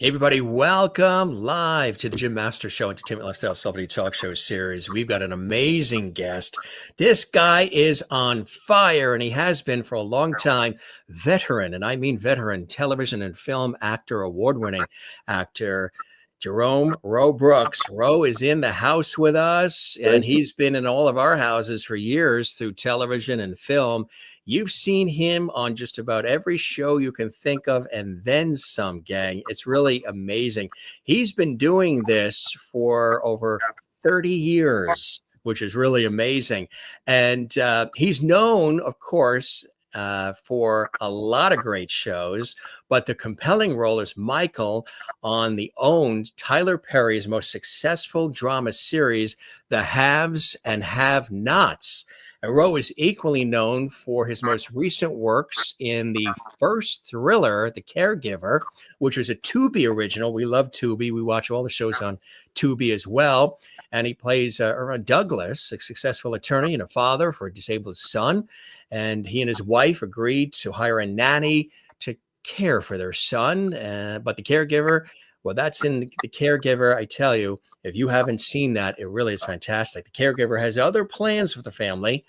Everybody, welcome live to the Jim Master Show, Entertainment Lifestyle Celebrity Talk Show series. We've got an amazing guest. This guy is on fire, and he has been for a long time. Veteran, and I mean veteran, television and film actor, award-winning actor, Jerome Ro Brooks. Ro is in the house with us, and he's been in all of our houses for years through television and film. You've seen him on just about every show you can think of, and then some, gang. It's really amazing. He's been doing this for over 30 years, which is really amazing. And he's known, of course, for a lot of great shows, but the compelling role is Michael on the owned Tyler Perry's most successful drama series, The Haves and Have-Nots. Ro is equally known for his most recent works in the first thriller, The Caregiver, which was a Tubi original. We love Tubi. We watch all the shows on Tubi as well. And he plays Douglas, a successful attorney and a father for a disabled son. And he and his wife agreed to hire a nanny to care for their son. But The Caregiver, well, that's in The Caregiver. I tell you, if you haven't seen that, it really is fantastic. The Caregiver has other plans for the family.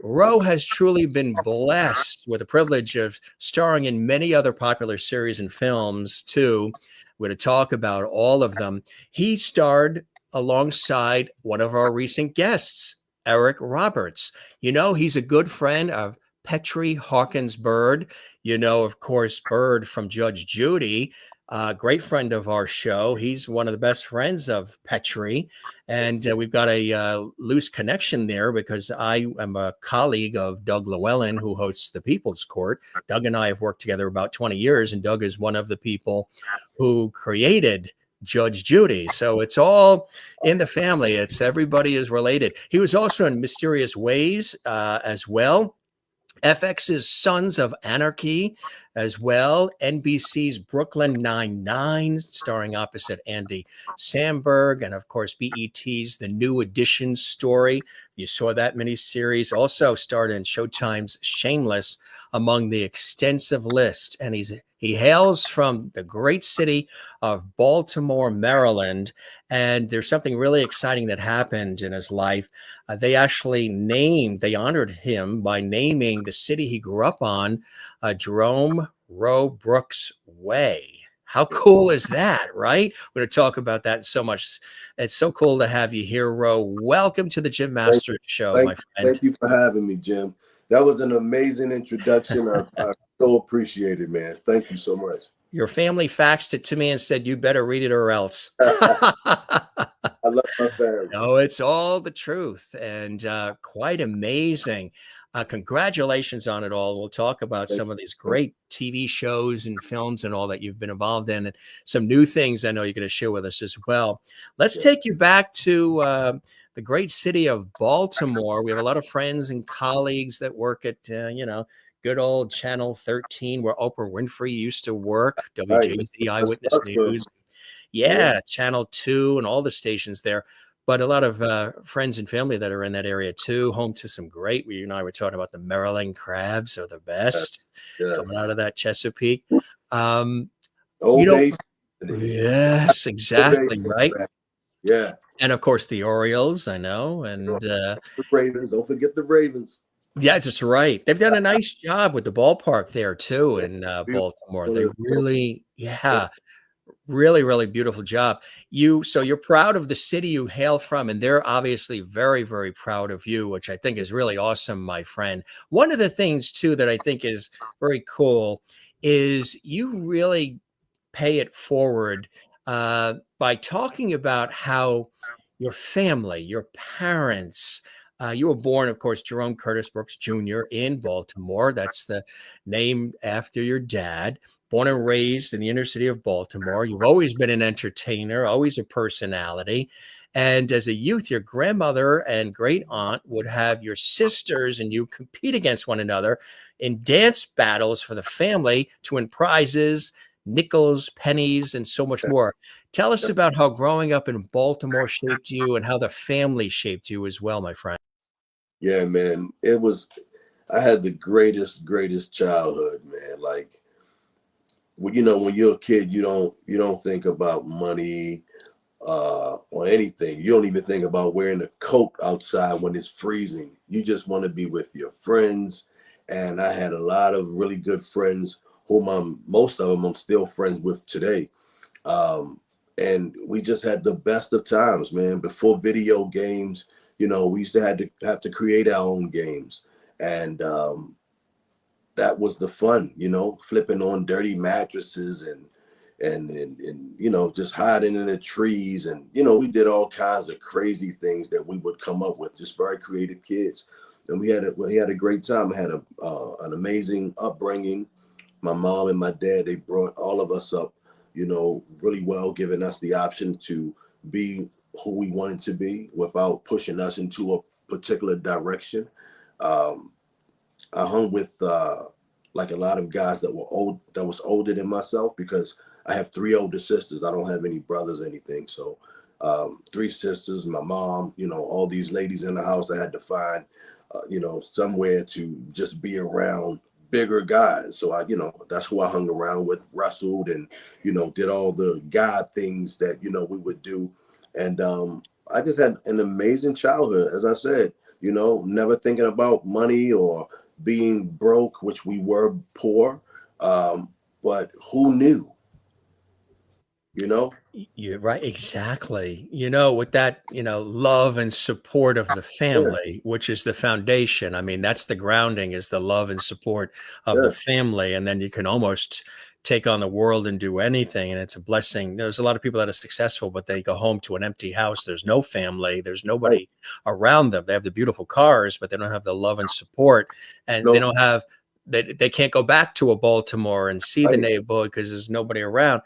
Ro has truly been blessed with the privilege of starring in many other popular series and films, too. We're going to talk about all of them. He starred alongside one of our recent guests, Eric Roberts. You know, he's a good friend of Petrie Hawkins Bird. You know, of course, Bird from Judge Judy. Great friend of our show. He's one of the best friends of Petrie. And we've got a loose connection there because I am a colleague of Doug Llewellyn, who hosts the People's Court. Doug and I have worked together about 20 years, and Doug is one of the people who created Judge Judy. So it's all in the family. It's everybody is related. He was also in Mysterious Ways as well. FX's Sons of Anarchy as well. NBC's Brooklyn Nine-Nine, starring opposite Andy Samberg. And, of course, BET's The New Edition story. You saw that miniseries. Also starred in Showtime's Shameless, among the extensive list. And he hails from the great city of Baltimore, Maryland. And there's something really exciting that happened in his life. They honored him by naming the city he grew up on, Jerome Ro Brooks Way. How cool is that, right? We're going to talk about that so much. It's so cool to have you here, Ro. Welcome to the Jim Master Show, my friend. Thank you for having me, Jim. That was an amazing introduction. I so appreciate it, man. Thank you so much. Your family faxed it to me and said, you better read it or else. I love my family. No, it's all the truth, and quite amazing. Congratulations on it all. We'll talk about some of these great TV shows and films and all that you've been involved in, and some new things I know you're going to share with us as well. Let's take you back to the great city of Baltimore. We have a lot of friends and colleagues that work at, good old Channel 13, where Oprah Winfrey used to work, WJZ Eyewitness News. Yeah, Channel 2 and all the stations there. But a lot of friends and family that are in that area, too, home to some great, you and I were talking about the Maryland crabs are the best coming out of that Chesapeake. Yes, exactly, right? Yeah. And, of course, the Orioles, I know. And the Ravens, don't forget the Ravens. Yeah, that's right. They've done a nice job with the ballpark there, too, in Baltimore. They really, really, really beautiful job. So you're proud of the city you hail from, and they're obviously very, very proud of you, which I think is really awesome, my friend. One of the things, too, that I think is very cool is you really pay it forward by talking about how your family, your parents, you were born, of course, Jerome Curtis Brooks Jr. in Baltimore. That's the name after your dad. Born and raised in the inner city of Baltimore. You've always been an entertainer, always a personality. And as a youth, your grandmother and great aunt would have your sisters and you compete against one another in dance battles for the family to win prizes, nickels, pennies, and so much more. Tell us about how growing up in Baltimore shaped you and how the family shaped you as well, my friend. Yeah, man. I had the greatest childhood, man. Like, well, you know, when you're a kid, you don't think about money or anything. You don't even think about wearing a coat outside when it's freezing. You just want to be with your friends. And I had a lot of really good friends whom most of them I'm still friends with today. Um, and we just had the best of times, man. Before video games, you know, we used to have to create our own games. And that was the fun, you know, flipping on dirty mattresses and you know, just hiding in the trees. And you know, we did all kinds of crazy things that we would come up with, just very creative kids. And we had a great time. I had an amazing upbringing. My mom and my dad, they brought all of us up, you know, really well, giving us the option to be who we wanted to be without pushing us into a particular direction. um, I hung with like a lot of guys that was older than myself, because I have three older sisters. I don't have any brothers or anything. So three sisters, my mom, you know, all these ladies in the house. I had to find, you know, somewhere to just be around bigger guys. So you know, that's who I hung around with, wrestled, and you know, did all the guy things that you know we would do. And I just had an amazing childhood, as I said. You know, never thinking about money or being broke, which we were poor. But who knew, you know? You're right, exactly. You know, with that, you know, love and support of the Yeah, family, which is the foundation. I mean, that's the grounding, is the love and support of the yeah. family. And then you can almost take on the world and do anything. And it's a blessing. There's a lot of people that are successful, but they go home to an empty house. There's no family, there's Right. nobody around them. They have the beautiful cars, but they don't have the love and support. And they No, don't have, they can't go back to a Baltimore and see the right, neighborhood because there's nobody around.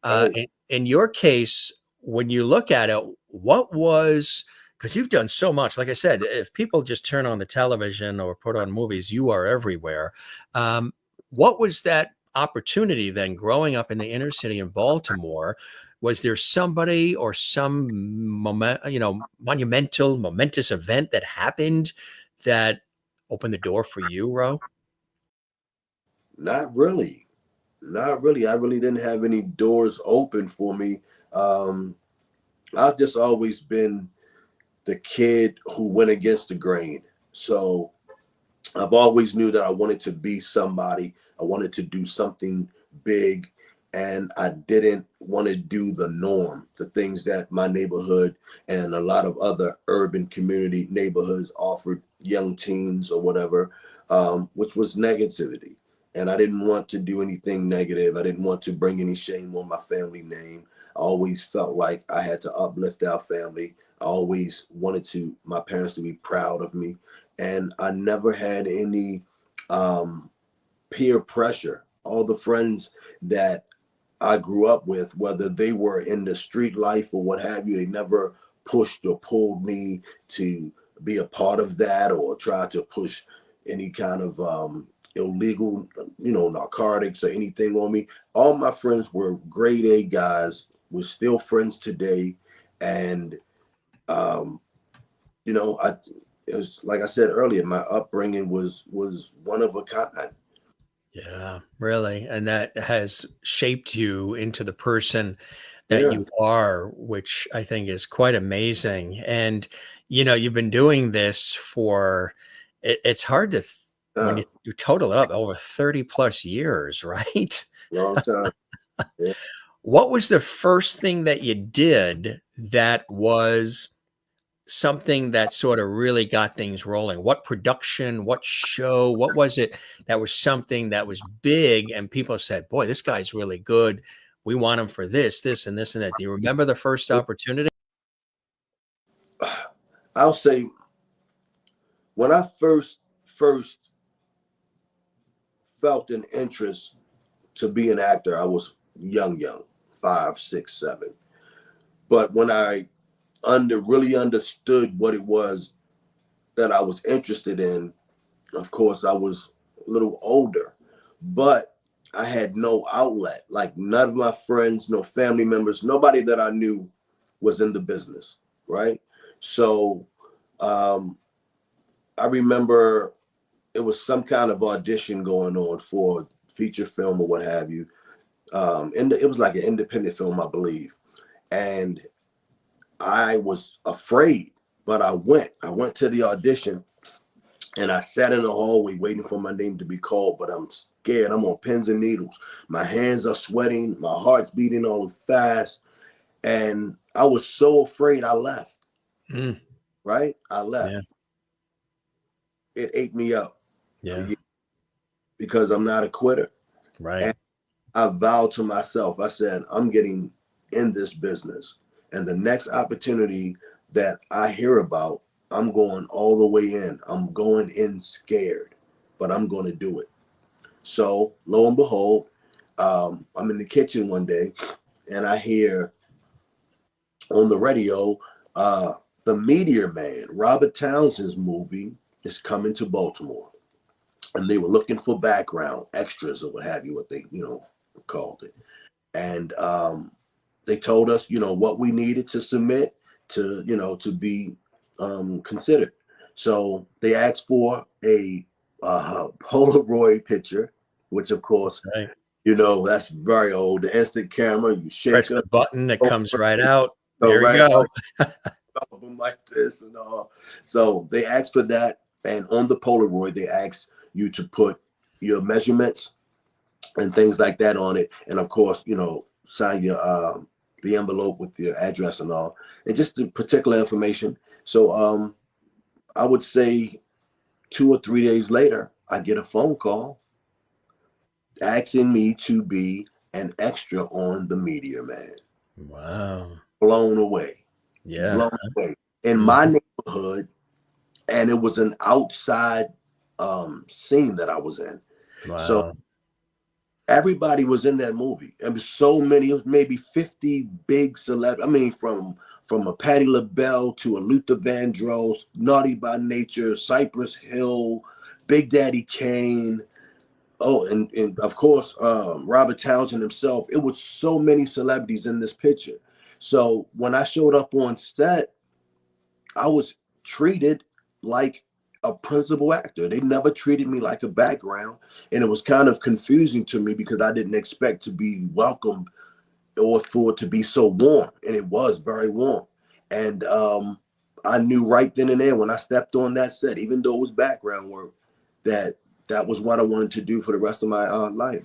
right. In your case, when you look at it, what was, because you've done so much. Like I said, if people just turn on the television or put on movies, you are everywhere. Um, what was that opportunity then growing up in the inner city in Baltimore? Was there somebody or some moment, you know, momentous event that happened that opened the door for you, Ro? Not really. Not really. I really didn't have any doors open for me. Um, I've just always been the kid who went against the grain. So I've always knew that I wanted to be somebody. I wanted to do something big, and I didn't want to do the norm, the things that my neighborhood and a lot of other urban community neighborhoods offered young teens or whatever, which was negativity. And I didn't want to do anything negative. I didn't want to bring any shame on my family name. I always felt like I had to uplift our family. I always wanted my parents to be proud of me, and I never had any um, peer pressure. All the friends that I grew up with, whether they were in the street life or what have you, they never pushed or pulled me to be a part of that or try to push any kind of illegal, you know, narcotics or anything on me. All my friends were grade A guys. We're still friends today, and um, you know, it was like I said earlier, my upbringing was one of a kind. Yeah, really. And that has shaped you into the person that Yeah. you are, which I think is quite amazing. And, you know, you've been doing this for, it's hard to, when uh, you total it up, over 30 plus years, right? Long time. Yeah. What was the first thing that you did that was something that sort of really got things rolling? What production, what show, what was it that was something that was big and people said, boy, this guy's really good. We want him for this, this, and this, and that. Do you remember the first opportunity? I'll say when I first felt an interest to be an actor, I was young, 5, 6, 7. But when I really understood what it was that I was interested in, of course, I was a little older, but I had no outlet. Like none of my friends, no family members, nobody that I knew was in the business, right? So um, I remember it was some kind of audition going on for feature film or what have you. And it was like an independent film, I believe. And I was afraid, but I went. I went to the audition, and I sat in the hallway waiting for my name to be called. But I'm scared. I'm on pins and needles. My hands are sweating. My heart's beating all fast. And I was so afraid I left. Mm. Right? I left. Yeah. It ate me up. Yeah. Because I'm not a quitter. Right. And I vowed to myself, I said, I'm getting in this business. And the next opportunity that I hear about, I'm going all the way in. I'm going in scared, but I'm going to do it. So lo and behold, I'm in the kitchen one day and I hear on the radio, the Meteor Man, Robert Townsend's movie is coming to Baltimore. And they were looking for background extras or what have you, what they, called it. And they told us, what we needed to submit to, to be considered. So they asked for a Polaroid picture, which of course, Right. that's very old. The instant camera, you shake Press the button, it comes right out. There right, you go. Like this and all. So they asked for that. And on the Polaroid, they asked you to put your measurements and things like that on it. And of course, sign your the envelope with your address and all, and just the particular information. So I would say 2 or 3 days later, I get a phone call asking me to be an extra on the Meteor Man. Wow. Blown away. Yeah. Blown away. In my neighborhood, and it was an outside scene that I was in. Wow. So everybody was in that movie. And so many, it was maybe 50 big celebs. I mean, from a Patti LaBelle to a Luther Vandross, Naughty by Nature, Cypress Hill, Big Daddy Kane. Oh, and of course, Robert Townsend himself. It was so many celebrities in this picture. So when I showed up on set, I was treated like a principal actor. They never treated me like a background. And it was kind of confusing to me because I didn't expect to be welcomed or for it to be so warm. And it was very warm. And I knew right then and there when I stepped on that set, even though it was background work, that was what I wanted to do for the rest of my life.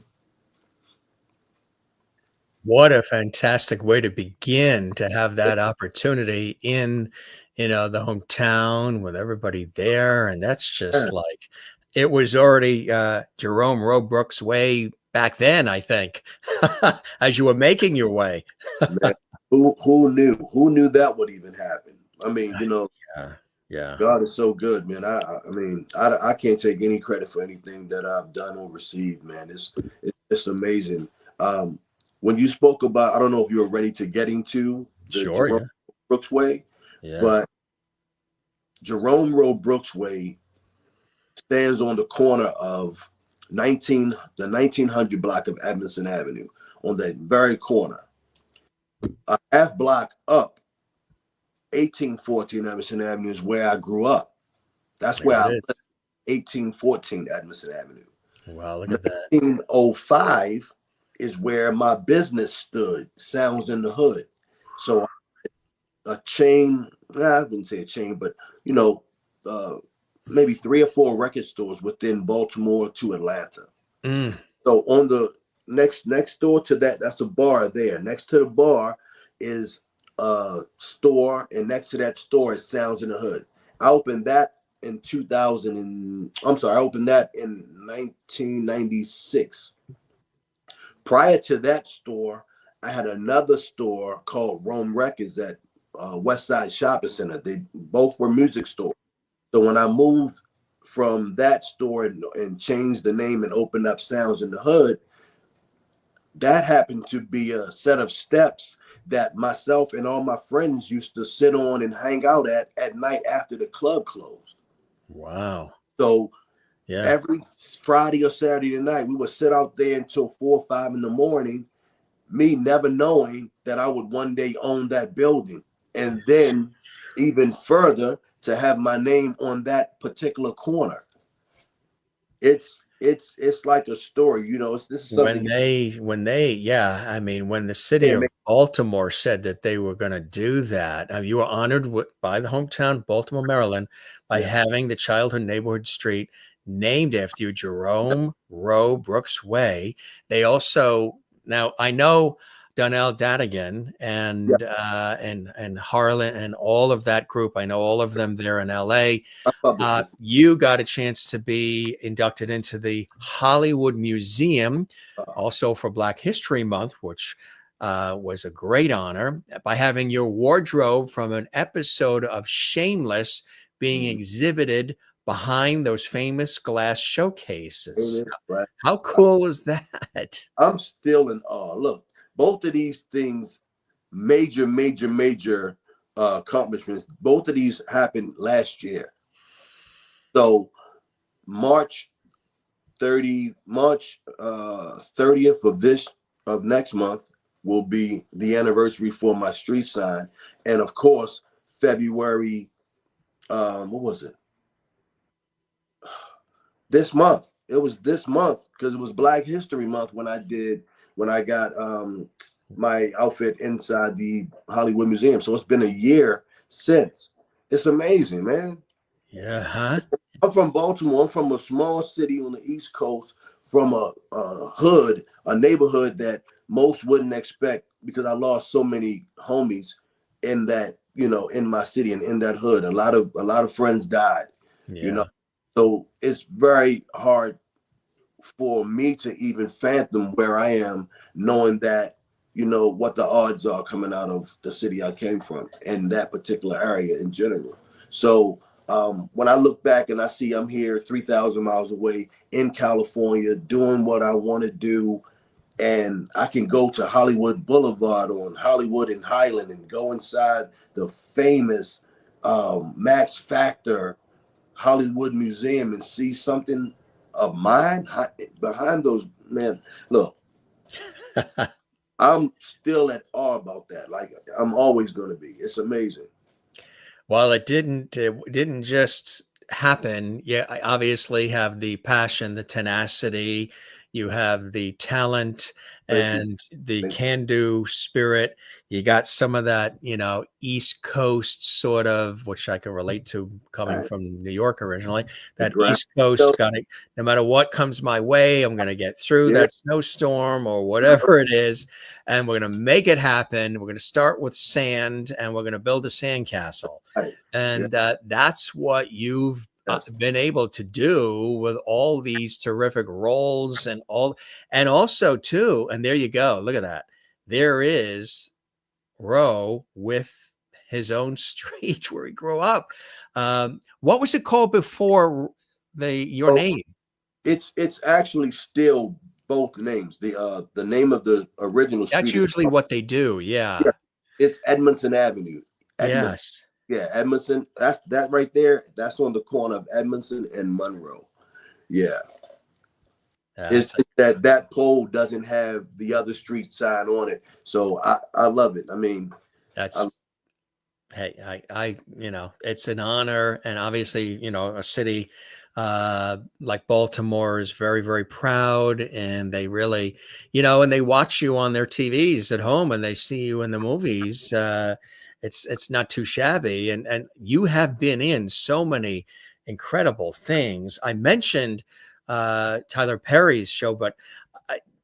What a fantastic way to begin, to have that opportunity in, the hometown with everybody there. And that's just like, it was already Jerome Ro Brooks' way back then, I think, as you were making your way. Man, who knew that would even happen? I mean, Yeah. God is so good, man. I mean, I can't take any credit for anything that I've done or received, man. It's amazing. When you spoke about, I don't know if you were ready to get into the Sure. Jerome Brooks way, Yeah. but Jerome Ro Brooks way stands on the corner of the 1900 block of Edmondson Avenue, on that very corner. A half block up, 1814 Edmondson Avenue is where I grew up. That's where I lived, 1814 Edmondson Avenue. Wow, look at that. 1905 is where my business stood, Sounds in the Hood. So a chain, I wouldn't say a chain, but maybe 3 or 4 record stores within Baltimore to Atlanta. So on the next door to that's a bar there. Next to the bar is a store, and next to that store is Sounds in the Hood. I opened that in 1996. Prior to that store, I had another store called Rome Records at West Side Shopping Center. They both were music stores. So when I moved from that store and changed the name and opened up Sounds in the Hood, that happened to be a set of steps that myself and all my friends used to sit on and hang out at night after the club closed. Wow. So yeah, every Friday or Saturday night, we would sit out there until 4 or 5 in the morning, me never knowing that I would one day own that building. And then even further, to have my name on that particular corner. It's it's like a story, you know. This is something Yeah, I mean, when the you city can't of make. Baltimore said that they were going to do that, you were honored by the hometown, Baltimore, Maryland, by Yeah, having the childhood neighborhood street named after you, Jerome Ro Brooks Way. They also, now I know Donnell Dadigan yeah. and Harlan and all of that group. I know all of them there in LA. I published this. You got a chance to be inducted into the Hollywood Museum, Uh, also for Black History Month, which was a great honor, by having your wardrobe from an episode of Shameless being mhm. exhibited behind those famous glass showcases. Famous Black. How cool is that? I'm still in awe. Look, both of these things, major accomplishments. Both of these happened last year. So March 30th of next month will be the anniversary for my street sign, and of course February. What was it? This month. It was this month because it was Black History Month when I got my outfit inside the Hollywood Museum. So it's been a year since. It's amazing, man. Yeah, huh? I'm from Baltimore. I'm from a small city on the East Coast, from a hood, a neighborhood that most wouldn't expect because I lost so many homies in that, you know, in my city and in that hood. A lot of friends died, you know. Yeah. So it's very hard for me to even fathom where I am, knowing that, you know, what the odds are coming out of the city I came from and that particular area in general. So when I look back and I see I'm here 3,000 miles away in California doing what I want to do, and I can go to Hollywood Boulevard on Hollywood and Highland and go inside the famous Max Factor Hollywood Museum and see something of mine behind those, man. Look, I'm still at awe about that. Like I'm always going to be. It's amazing. Well, it didn't just happen. Yeah, I obviously have the passion, the tenacity, you have the talent Thank you. and the Thank can-do spirit. You got some of that, East Coast sort of, which I can relate to coming you. from New York originally. The That ground. East Coast got it. No matter what comes my way, I'm going to get through Yeah. that snowstorm or whatever it is, and we're going to make it happen. We're going to start with sand, and we're going to build a sandcastle. Right. Yeah. And that's what you've Yes. been able to do with all these terrific roles and also too, and there you go. Look at that. There is Roe with his own street where he grew up. What was it called before your So name? it's actually still both names. The name of the original That's street is usually what they do. yeah, Yeah. it's Edmondson Avenue. Edmond. Yes. Yeah, Edmondson. That's that right there. That's on the corner of Edmondson and Monroe. Yeah. It's That's just that that pole doesn't have the other street sign on it. So I love it. I mean, that's I, hey, it's an honor. And obviously, a city like Baltimore is very, very proud. And they really, and they watch you on their TVs at home and they see you in the movies. It's not too shabby. And you have been in so many incredible things. I mentioned Tyler Perry's show, but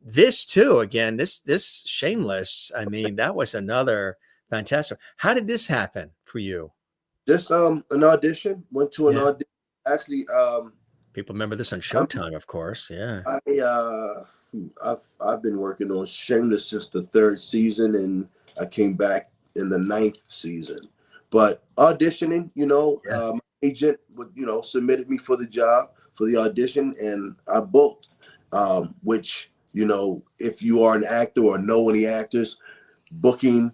this too, again, this Shameless, I mean, that was another fantastic. How did this happen for you? just an audition. Went to an Yeah. audition. Actually, People remember this on I'm, Showtime, of course. Yeah. I've been working on Shameless since the third season, and I came back in the ninth season. But auditioning, Yeah. my agent would submitted me for the job for the audition, and I booked. Which if you are an actor or know any actors, booking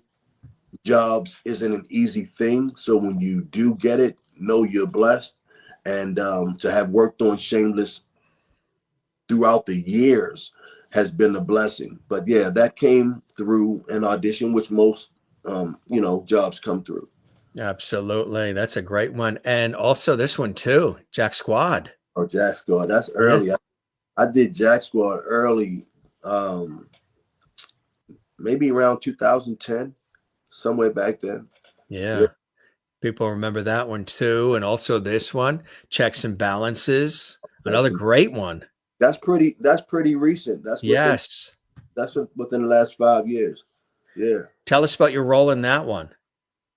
jobs isn't an easy thing. So when you do get it, know you're blessed, and to have worked on Shameless throughout the years has been a blessing. But yeah, that came through an audition, which most jobs come through. Absolutely. That's a great one. And also this one too, Jack Squad. Oh, Jack Squad, that's Yeah. early. I did Jack Squad early, maybe around 2010, somewhere back there. Yeah, Yeah. People remember that one too. And also this one, Checks and Balances, another that's great one. that's pretty recent. Yes. Within the last 5 years. Yeah. Tell us about your role in that one,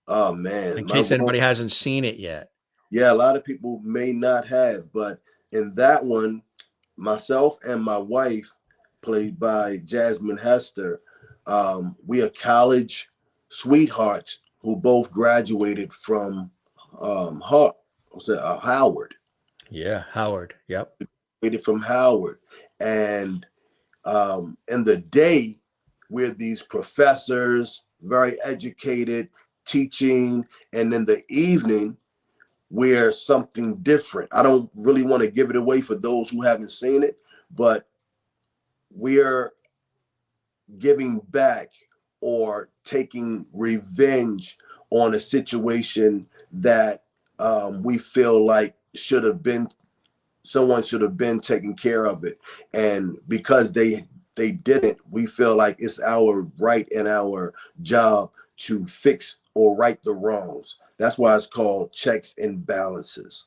Oh man, in my case role. anybody hasn't seen it yet. Yeah, a lot of people may not have, but in that one, myself and my wife, played by Jasmine Hester, we are college sweethearts who both graduated from Howard. Yeah, Howard. Yep. Graduated from Howard, and in the day, we're these professors, very educated, teaching, and in the evening, we're something different. I don't really want to give it away for those who haven't seen it, but we're giving back or taking revenge on a situation that we feel like someone should have been taking care of it, and because they didn't, we feel like it's our right and our job to fix or right the wrongs. That's why it's called Checks and Balances.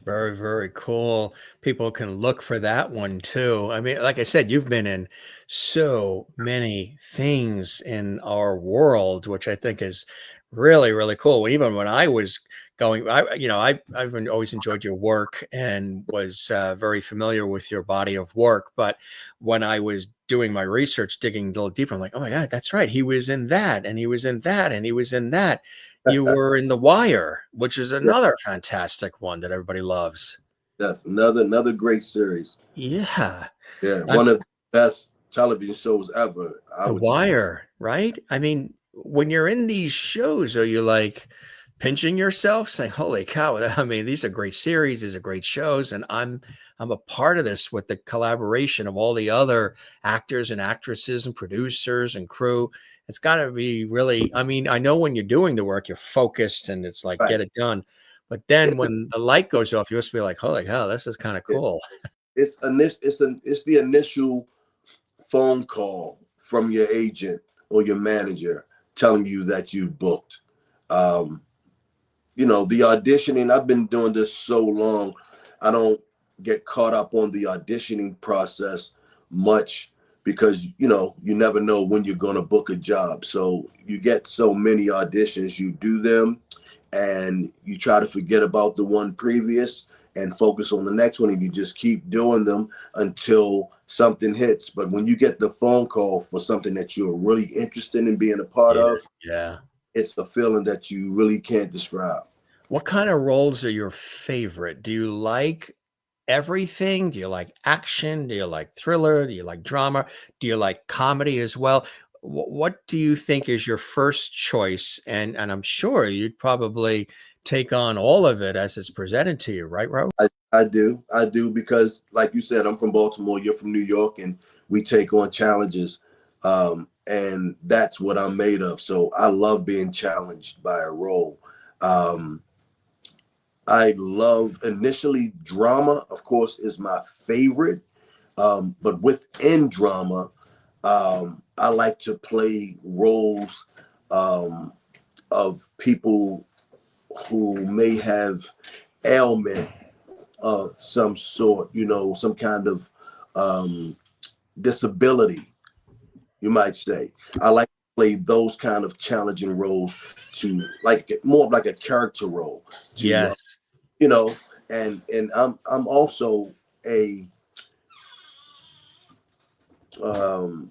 Very, very cool. People can look for that one too. I mean, like I said, you've been in so many things in our world, which I think is really, really cool. Even when I was going, always enjoyed your work and was very familiar with your body of work. But when I was doing my research, digging a little deeper, I'm like, oh my God, that's right. He was in that, and he was in that, and he was in that. You were in The Wire, which is Yeah, another fantastic one that everybody loves. that's another great series. Yeah. Yeah, Um, one of the best television shows ever, I The would say. Wire, right? I mean, when you're in these shows, are you like pinching yourself saying, "Holy cow, I mean, these are great series, these are great shows, and I'm a part of this with the collaboration of all the other actors and actresses and producers and crew." It's got to be really, I mean, I know when you're doing the work, you're focused and it's like, Right. get it done. But then It's when the light goes off, you must be like, "Holy cow, this is kind of it, cool." it's the initial phone call from your agent or your manager telling you that you've booked. Um, the auditioning, I've been doing this so long, I don't get caught up on the auditioning process much because you never know when you're going to book a job. So you get so many auditions, you do them, and you try to forget about the one previous and focus on the next one, and you just keep doing them until something hits. But when you get the phone call for something that you're really interested in being a part Yeah. of, Yeah. it's a feeling that you really can't describe. What kind of roles are your favorite? Do you like everything? Do you like action? Do you like thriller? Do you like drama? Do you like comedy as well? What do you think is your first choice? And I'm sure you'd probably take on all of it as it's presented to you, right, Ro? I do because, like you said, I'm from Baltimore, you're from New York, and we take on challenges, and that's what I'm made of. So I love being challenged by a role. um, I love initially drama, of course, is my favorite. But within drama, I like to play roles um, of people who may have ailment of some sort, some kind of um, disability, you might say. I like to play those kind of challenging roles to like more of like a character role to Yes. you know, and I'm also a um,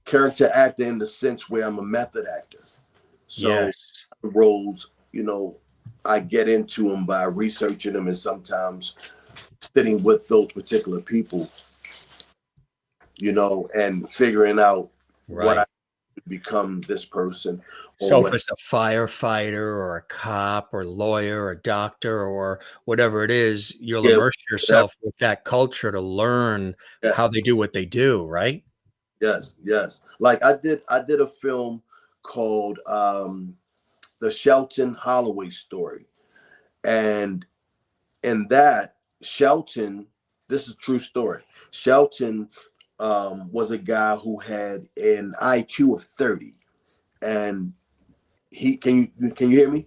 character actor in the sense where I'm a method actor. So Yes. roles, I get into them by researching them and sometimes sitting with those particular people, and figuring out what I Right. become this person or So if what. it's a firefighter or a cop or lawyer or doctor or whatever it is, you'll Yeah, immerse that, yourself with that culture to learn how yes, they do what they do, right? yes. Like I did a film called The Shelton Holloway Story. And in that, Shelton this is a true story. Shelton was a guy who had an IQ of 30, and he can you hear me?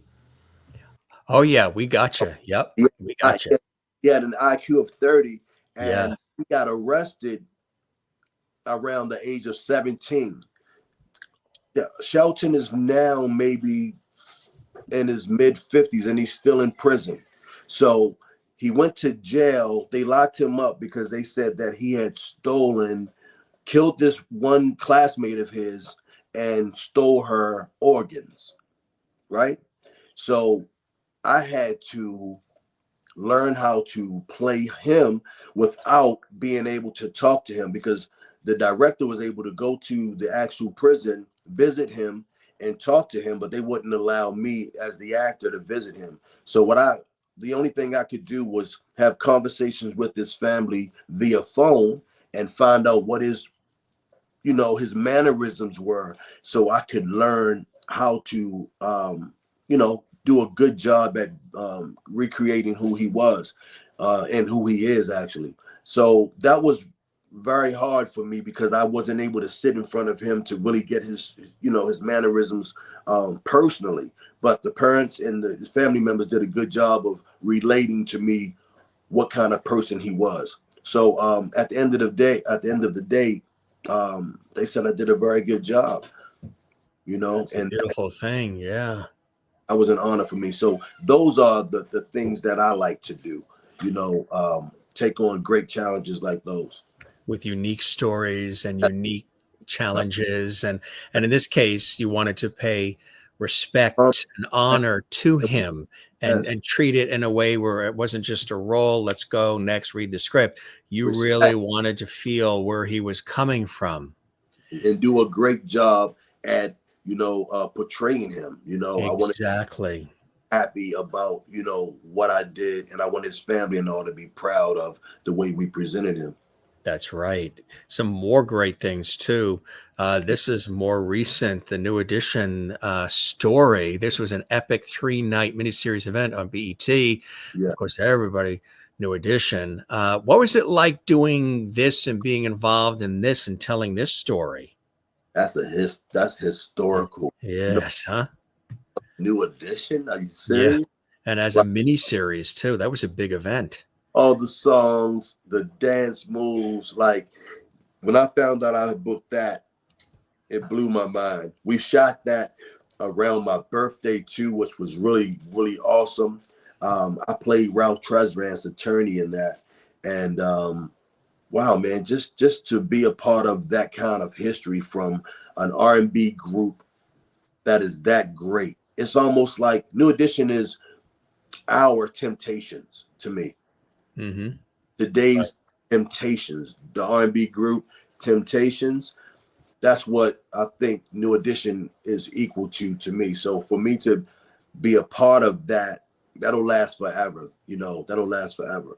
Oh yeah, we got you. Yep, Yeah, we got you. he had an IQ of 30, Yeah. and he got arrested around the age of 17. Yeah, Shelton is now maybe in his mid 50s, and he's still in prison. So he went to jail. They locked him up because they said that he had killed this one classmate of his and stole her organs, right? So I had to learn how to play him without being able to talk to him, because the director was able to go to the actual prison, visit him, and talk to him, but they wouldn't allow me as the actor to visit him. So the only thing I could do was have conversations with his family via phone and find out what his mannerisms were, so I could learn how to do a good job at recreating who he was and who he is actually. So that was very hard for me because I wasn't able to sit in front of him to really get his mannerisms personally. But the parents and his family members did a good job of relating to me what kind of person he was. So at the end of the day, they said I did a very good job, That's a and beautiful thing. Yeah. that was an honor for me. So those are the things that I like to do, take on great challenges like those. With unique stories and unique challenges, and in this case you wanted to pay Um, respect and honor to him, yes, and treat it in a way where it wasn't just a role, let's go next, read the script. You really respect wanted to feel where he was coming from. and do a great job at portraying him. I want to Exactly. be happy about what I did, and I want his family and all to be proud of the way we presented him. That's right. Some more great things too. This is more recent, the New Edition story. This was an epic 3-night miniseries event on BET. Yeah, Of course, everybody, New Edition. What was it like doing this and being involved in this and telling this story? that's historical. Yes, huh? New edition? Are you Yeah. serious? And as a mini series too, that was a big event. All the songs, the dance moves. Like when I found out I had booked that, it blew my mind. We shot that around my birthday too, which was really, really awesome. I played Ralph Tresvant's attorney in that. And wow, man, just to be a part of that kind of history from an R&B group that is that great. It's almost like New Edition is our Temptations to me. Mm-hmm. Today's Temptations, the R&B group Temptations, that's what I think New Edition is equal to me. So for me to be a part of that, that'll last forever. That'll last forever.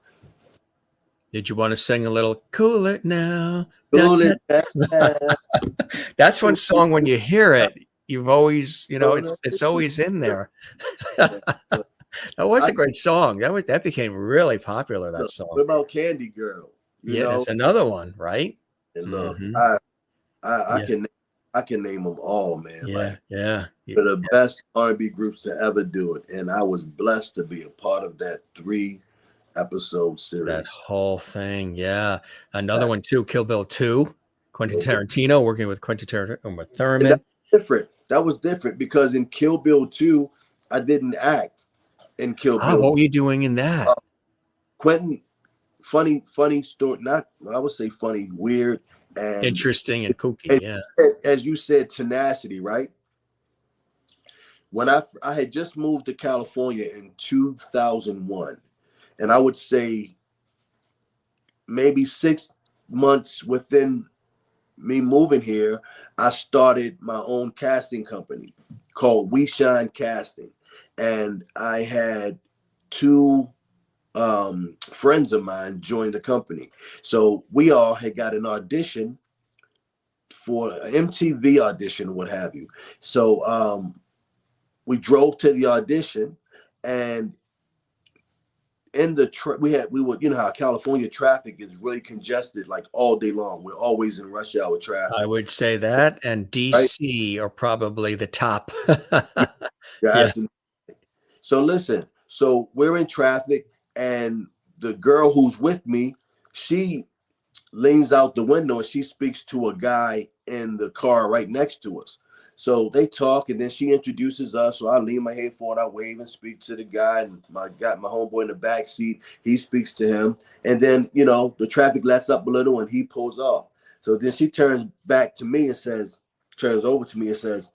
Did you want to sing a little "Cool It Now"? Dun, Cool dun. it down. That's one song when you hear it, you've always, it's always in there. That was a I, great song. That became really popular, that what song. about Candy Girl? Yeah, that's another one, right? And look, Hmm. I Yeah, can name them all, man. yeah, Like yeah. they're the best R&B groups to ever do it, and I was blessed to be a part of that 3-episode That series. whole thing, yeah. Another That, one too, Kill Bill 2, Quentin Tarantino, working with Quentin Tarantino with and that's Thurman. different. That was different because in Kill Bill 2, I didn't act in Kill Ah, Bill. what were you doing in that? Quentin, funny story. Not, I would say funny, weird, and Interesting and kooky, as, yeah. as you said, tenacity. Right when I had just moved to California in 2001, and I would say maybe 6 months within me moving here, I started my own casting company called We Shine Casting, and I had two friends of mine join the company. So we all had got an audition for an MTV audition, what have you. So we drove to the audition, and in the we would, you know how California traffic is really congested like all day long. We're always in rush hour I traffic, would say that, and right? DC are probably the top. Yeah, Yeah. absolutely. So listen, so we're in traffic, and the girl who's with me, she leans out the window and she speaks to a guy in the car right next to us. So they talk, and then she introduces us. So I lean my head forward, I wave and speak to the guy, and got my homeboy in the back seat. He speaks to him, and then the traffic lets up a little, and he pulls off. So then she turns back to me and turns over to me and says,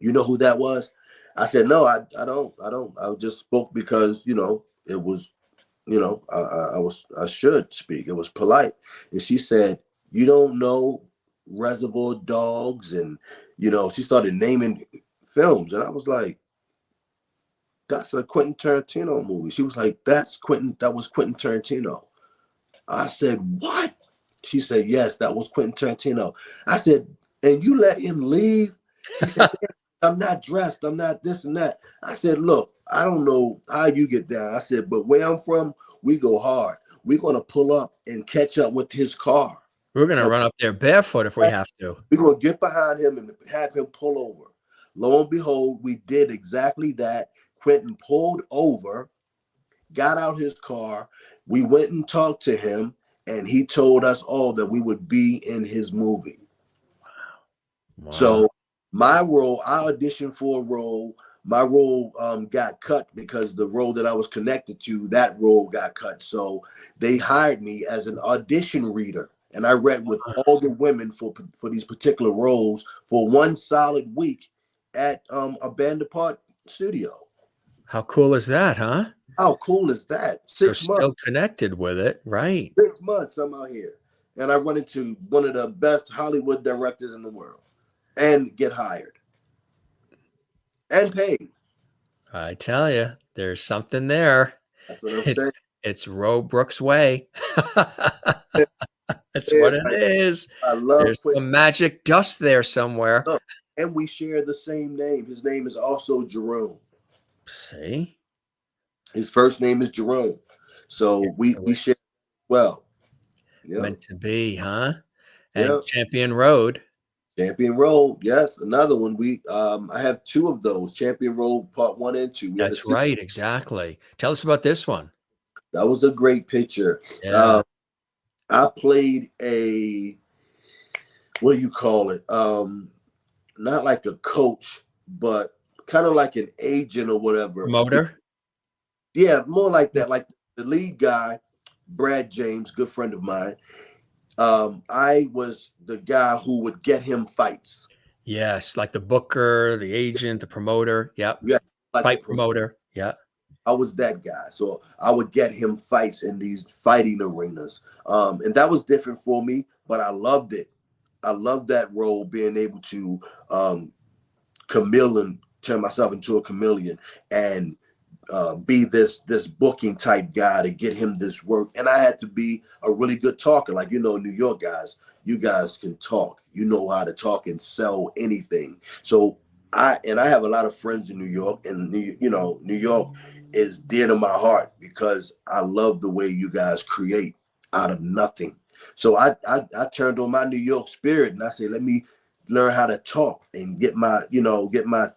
"You know who that was?" I said, "No, I don't. I just spoke because it was I should speak. It was polite." And she said, "You don't know Reservoir Dogs?" And she started naming films, and I was like, "That's a Quentin Tarantino movie." She was like, That was Quentin Tarantino." I said, "What?" She said, "Yes, that was Quentin Tarantino." I said, "And you let him leave?" She said, "I'm not dressed. I'm not this and that." I said, "Look, I don't know how you get down." I said, "But where I'm from, we go hard. We're going to pull up and catch up with his car. We're going to And run up there barefoot if we have to. we're going to get behind him and have him pull over." Lo and behold, we did exactly that. Quentin pulled over, got out his car. We went and talked to him, and he told us all that we would be in his movie. Wow. So my role, I auditioned for a role. My role got cut because the role that I was connected to, that role got cut. So they hired me as an audition reader, and I read with all the women for these particular roles for one solid week at a band apart studio. How cool is that, huh? How cool is that? So 6 months. still connected with it, right? 6 months I'm out here, and I run into one of the best Hollywood directors in the world, and get hired and paid. I tell you, there's something there. That's what I'm It's saying. it's Ro Brooks way. That's Yeah, what it is. I love There's Quentin. some magic dust there somewhere. Look, and we share the same name. His name is also Jerome. See? His first name is Jerome. So It we share was well. Yeah, meant to be, huh? yeah. And Champion Road. Champion Road, yes, another one. I have two of those. Champion Road Part 1 and 2. We had a That's sequel. right, exactly. Tell us about this one. That was a great picture. Yeah. I played what do you call it? Not like a coach, but kind of like an agent or whatever. Promoter? Yeah, more like that. Like the lead guy, Brad James, good friend of mine. I was the guy who would get him fights. Yes, like the booker, the agent, the promoter. Yep. Yeah, like Fight promoter. Yeah. I was that guy. So I would get him fights in these fighting arenas. And that was different for me, but I loved it. I loved that role, being able to chameleon, turn myself into a chameleon, and be this booking type guy to get him this work. And I had to be a really good talker. Like, New York guys, you guys can talk. You know how to talk and sell anything. So I have a lot of friends in New York, and New York is dear to my heart because I love the way you guys create out of nothing. So I turned on my New York spirit, and I said, let me learn how to talk and get my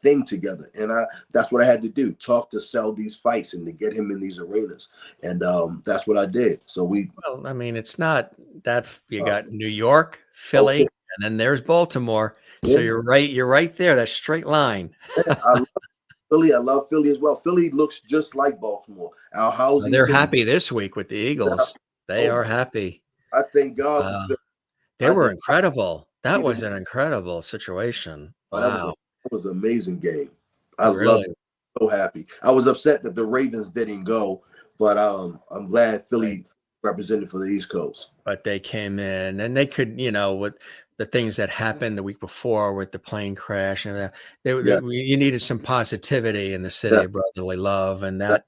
thing together. And that's what I had to do, talk to sell these fights and to get him in these arenas. And that's what I did. So Well, I mean, it's not that you got New York, Philly, okay. and then there's Baltimore. So Yeah, you're right there, that straight line. I love Philly. I love Philly as well. Philly looks just like Baltimore. Our housing They're situation. happy this week with the Eagles. They Oh, are happy. I thank God for Philly. They I were did incredible. That see them. was an incredible situation. Oh, Wow. that was an amazing game. I loved Really. it. So happy. I was upset that the Ravens didn't go, but I'm glad Right. Philly represented for the East Coast. But they came in and they could, with the things that happened the week before with the plane crash and that, Yeah, you needed some positivity in the city yeah, of brotherly love, and yeah.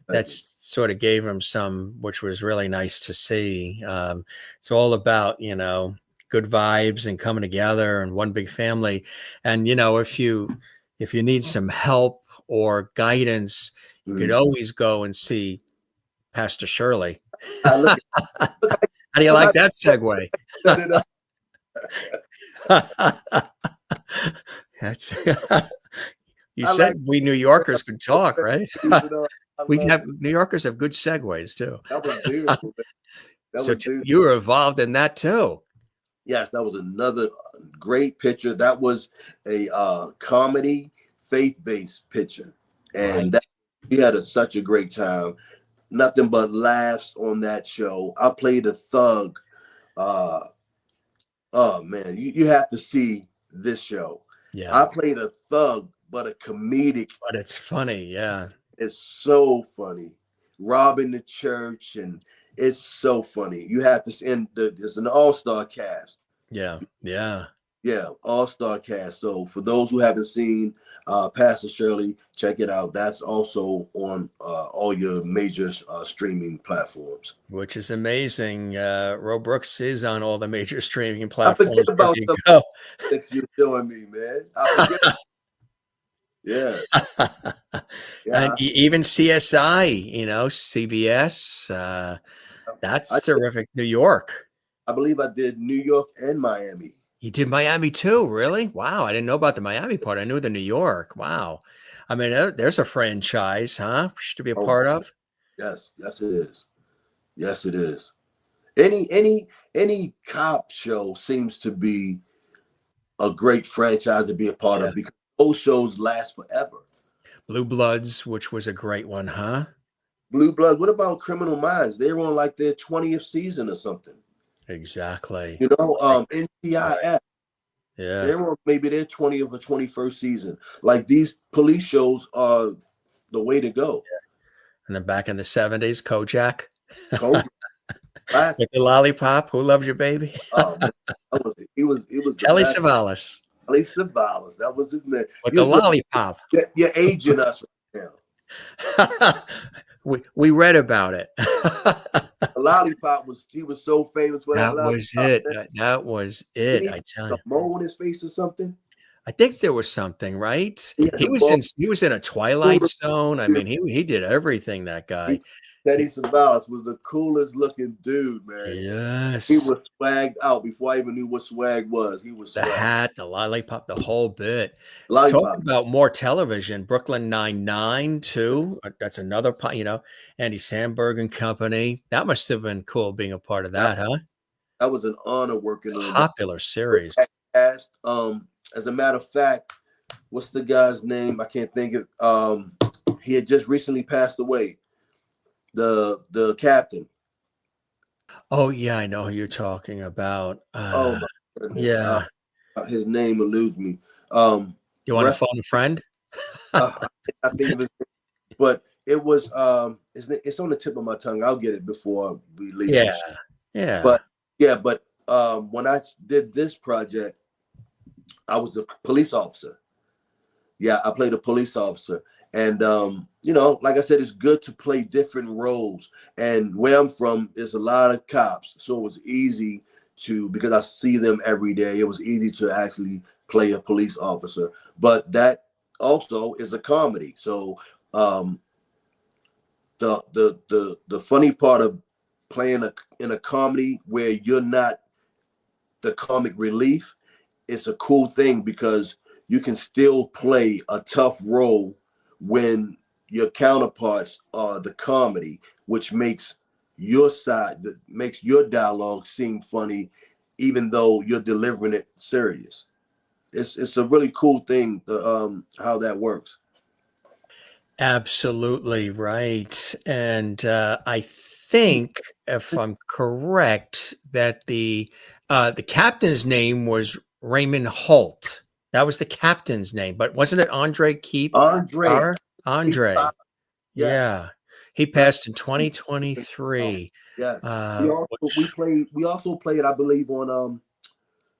that's sort of gave them some, which was really nice to see. It's all about good vibes and coming together and one big family. And if you need some help or guidance, you could Mhm. always go and see Pastor Shirley. I look, How look, do you look like how that segue? set it up. That's you I like said we New Yorkers could talk, right? it up. I We love have it. New Yorkers have good segues too. That was beautiful, man. That So was beautiful. you were involved in that too. Yes, that was another great picture. That was a comedy, faith-based picture, and Right. that we had such a great time. Nothing but laughs on that show. I played a thug. Uh, oh man, you have to see this show. Yeah. I played a thug, but a comedic. But it's funny. Yeah. It's so funny, robbing the church, and it's so funny. You have to. And it's an all-star cast. Yeah. Yeah. Yeah, all-star cast. So for those who haven't seen Pastor Shirley, check it out. That's also on all your major streaming platforms. Which is amazing. Ro Brooks is on all the major streaming I platforms. forget There about you some go. things you're showing me, man. I forget. Yeah, And yeah. even CSI, CBS, I, that's terrific. New York. I believe I did New York and Miami. You did Miami too, really? Wow, I didn't know about the Miami part. I knew the New York. Wow. I mean, there's a franchise, huh? To be a Oh, part of. yes, yes, it is. Yes, it is. Any cop show seems to be a great franchise to be a part Yeah. of because those shows last forever. Blue Bloods, which was a great one, huh? Blue Blood. What about Criminal Minds? They were on like their 20th season or something. Exactly. You know, NCIS. Yeah. They were on maybe their 20th or 21st season. Like these police shows are the way to go. And then back in the 70s, Kojak. Coach, With the lollipop, who loves you, baby? he was the Telly best. Savalas. Telly Savalas. That was his name. With the lollipop. You're aging us right now. we read about it. The lollipop he was so famous for that. That was it. That was it. I tell you. A mole on his face or something. I think there was something, right? Yeah, He was in a Twilight Zone. I mean, he did everything, that guy. Teddy Savalas was the coolest looking dude, man. Yes. He was swagged out before I even knew what swag was. He was the swagged. hat, the lollipop, the whole bit. Let's talk about more television. Brooklyn Nine-Nine too. That's another, Andy Samberg and company. That must have been cool being a part of that, huh? That was an honor working on popular series. As a matter of fact, what's the guy's name? I can't think of. He had just recently passed away. The captain. Oh yeah, I know who you're talking about. Oh my goodness. Yeah. His name eludes me. You want to phone a friend? I think of his name, but it was it's on the tip of my tongue. I'll get it before we leave. Yeah. But when I did this project, I was a police officer. Yeah, I played a police officer. And, like I said, it's good to play different roles. And where I'm from, there's a lot of cops. So it was easy because I see them every day, it was easy to actually play a police officer. But that also is a comedy. So the funny part of playing in a comedy where you're not the comic relief, it's a cool thing because you can still play a tough role when your counterparts are the comedy, which makes your dialogue seem funny, even though you're delivering it serious. It's a really cool thing, how that works. Absolutely right. And I think, if I'm correct, that the captain's name was Raymond Holt. That was the captain's name, but wasn't it Andre Keith? Andre. Yes. Yeah. He passed in 2023. Yes. We also played, I believe, on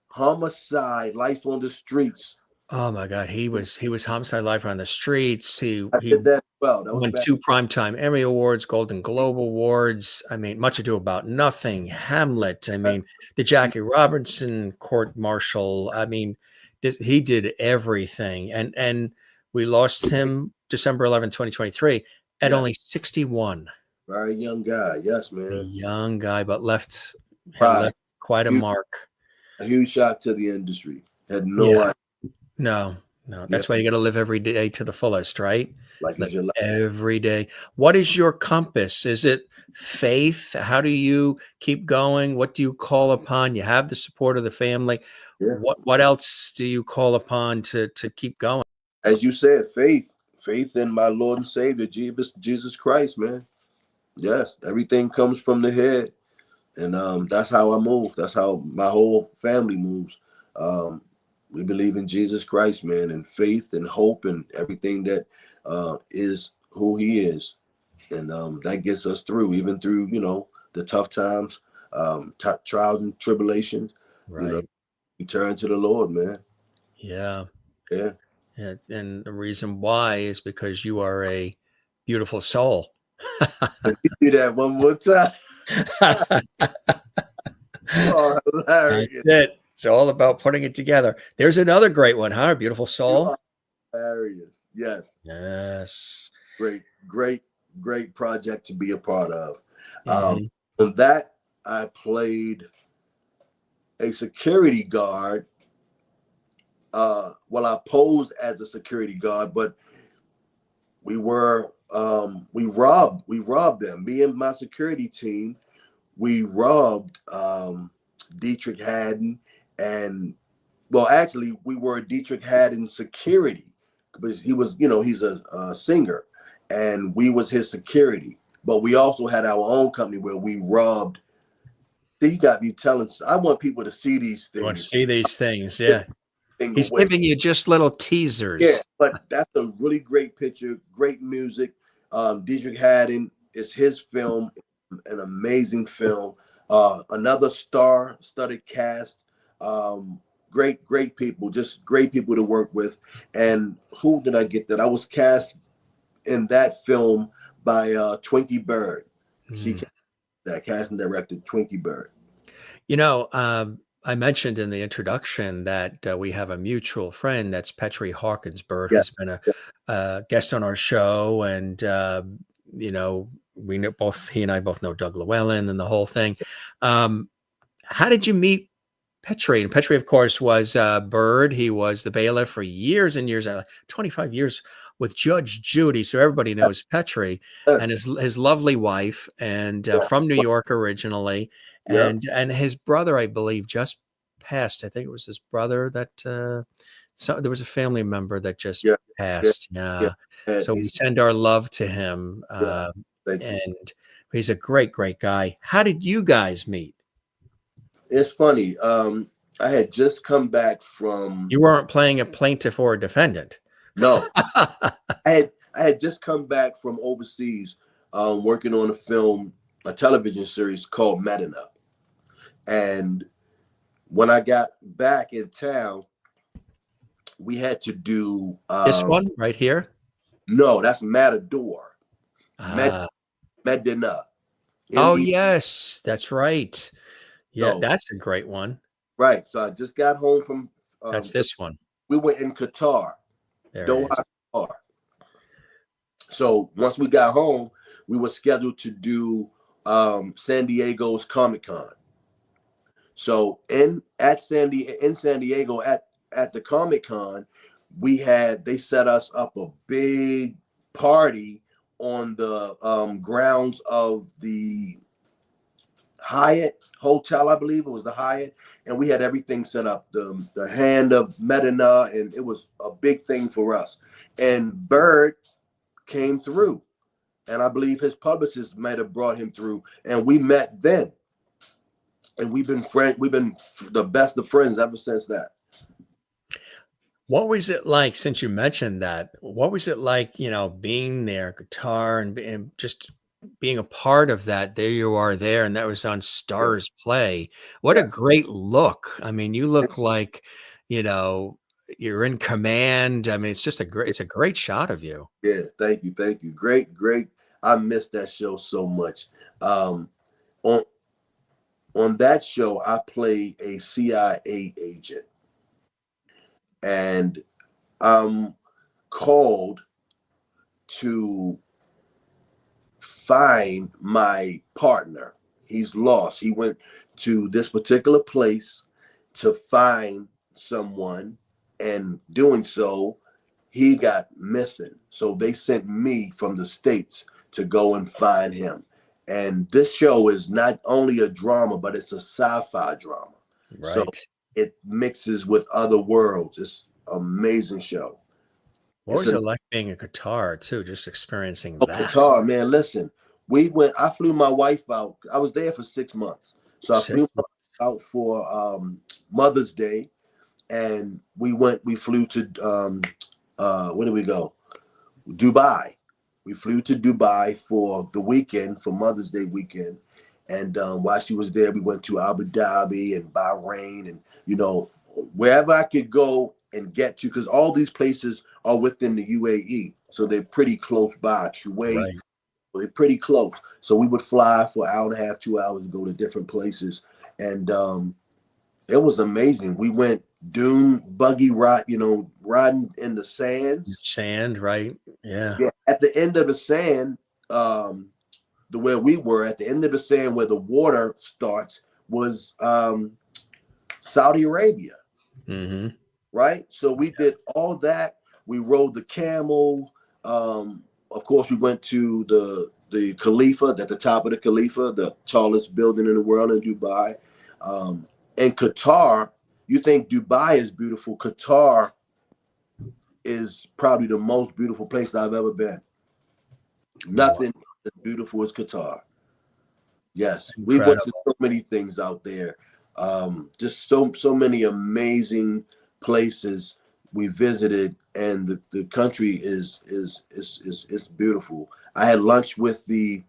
Homicide, Life on the Streets. Oh my God, he was Homicide Life on the Streets. He did that well. That was won 2 Primetime Emmy Awards, Golden Globe Awards. I mean, Much Ado About Nothing, Hamlet. I mean, the Jackie Robinson court martial. I mean, he did everything. And we lost him December 11, 2023 at only 61. Very young guy. Yes, A man. young guy, but had Right. left quite a Huge, mark. a huge shock to the industry. Had no Yeah. idea. No, no. Yeah, That's why you got to live every day to the fullest, right? like Live it's your life. every day. What is your compass? Is it faith? How do you keep going? What do you call upon? You have the support of the family. Yeah. What else do you call upon to keep going? As you said, faith in my Lord and Savior, Jesus Christ, man. Yes, everything comes from the head, and that's how I move. That's how my whole family moves. Um, we believe in Jesus Christ, man, and faith and hope and everything that is who He is, and that gets us through, even through the tough times, trials and tribulations. You know, Right. we turn to the Lord, man. Yeah. Yeah. Yeah. And the reason why is because you are a beautiful soul. Do that one more time. You are That's hilarious. it. It's all about putting it together. There's another great one, huh? Beautiful You soul. are hilarious. Yes. Yes. Great, great, great project to be a part of. Um, Mhm. on that, I played a security guard. Well, I posed as a security guard, but we robbed them. Me and my security team, we robbed Dietrich Haddon, and well, actually, we were Dietrich Haddon security because he was, he's a singer, and we was his security. But we also had our own company where we robbed. See, you got me telling. I want people to see these You want to things. see these things. Give Yeah. thing He's away. giving you just little Yeah, teasers. but that's a really great picture, great music. Dietrich Haddon is his film, an amazing film. Another star-studded cast. Great people, just great people to work with. And who did I get that? I was cast in that film by Twinkie Bird. She Mm. cast that casting director, Twinkie Bird. You know, I mentioned in the introduction that we have a mutual friend that's Petrie Hawkinsbird, Yeah, who's been a, yeah. guest on our show, and you know, we know both he and I both know Doug Llewellyn and the whole thing. Um, how did you meet Petrie? And Petrie, of course, was Bird. He was the bailiff for years and years, 25 years with Judge Judy. So everybody knows Petrie and Yes, his lovely wife, and yeah, from New York originally, yeah, and his brother, I believe, just passed. I think it was his brother that. So there was a family member that just yeah, yeah, passed. yeah. Yeah. And So we he's send our love to him. yeah. Thank you. And he's a great, great guy. How did you guys meet? It's funny. I had just come back from You weren't playing a plaintiff or a defendant. no, I had just come back from overseas, working on a television series called Matador. And when I got back in town, we had to do This one right here? no, that's Matador, Med Ah. Medina, Oh, ME. yes, that's right. Yeah, So that's a great one. right, so I just got home from That's this one. we were in Qatar, There it Doha, is. Qatar. So once we got home, we were scheduled to do San Diego's Comic Con. So in San Diego at the Comic Con, they set us up a big party on the grounds of the Hyatt Hotel, I believe it was the Hyatt, and we had everything set up. The hand of Medina, and it was a big thing for us. And Bird came through, and I believe his publicist might have brought him through, and we met then, and we've been the best of friends ever since that. What was it like, since you mentioned that, what was it like, being there, guitar and just being a part of that? There you are there, and that was on Yeah. Stars Play. What a Yes. great look. I mean, you look like, you know, you're in command. I mean, it's a great shot of you. Yeah, thank you. Great. I missed that show so much. Um, on on that show, I played a CIA agent, and I'm called to find my partner. He's lost. He went to this particular place to find someone, and doing so, he got missing. So they sent me from the States to go and find him. And this show is not only a drama, but it's a sci-fi drama. So Right. it mixes with other worlds. It's an amazing show. What It's was a it like being a Qatar too? Just experiencing that. Qatar, man. Listen, I flew my wife out. I was there for 6 months. So I flew 6 months. out for Mother's Day, and we flew to where did we go? Dubai. We flew to Dubai for the weekend, for Mother's Day weekend. And while she was there, we went to Abu Dhabi and Bahrain, and wherever I could go and get to, because all these places are within the UAE, so they're pretty close by. Kuwait, Right. they're pretty close. So we would fly for an hour and a half, 2 hours to go to different places, and it was amazing. We went dune buggy ride, riding in the sands. Sand, right? Yeah. Yeah, at the end of the sand, the where we were at the end of the sand where the water starts was Saudi Arabia, Mm-hmm. right? So we did all that. We rode the camel. Of course, we went to the Khalifa, at the top of the Khalifa, the tallest building in the world in Dubai. And Qatar, you think Dubai is beautiful. Qatar is probably the most beautiful place I've ever been. Nothing as beautiful as Qatar. Yes, we went to Incredible. so many things out there. Just so many amazing places we visited, and the country is beautiful. I had lunch with the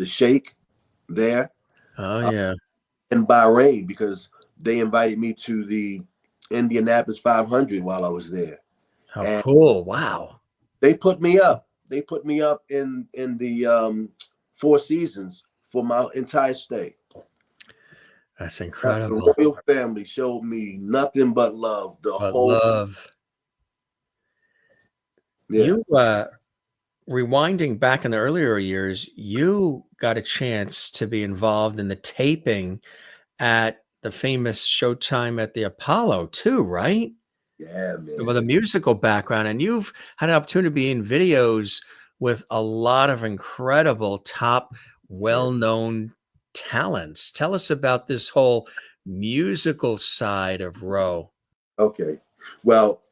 sheikh there Oh yeah. in Bahrain because they invited me to the Indianapolis 500 while I was there, How and cool. Wow. they put me up. They put me up in the Four Seasons for my entire stay. That's The incredible. royal family showed me nothing but love. The But whole love. yeah. You rewinding back in the earlier years, you got a chance to be involved in the taping at the famous Showtime at the Apollo too, right? Yeah, So with man. a musical background, and you've had an opportunity to be in videos with a lot of incredible top, Yeah. well-known talents. Tell us about this whole musical side of Ro. Okay. Well,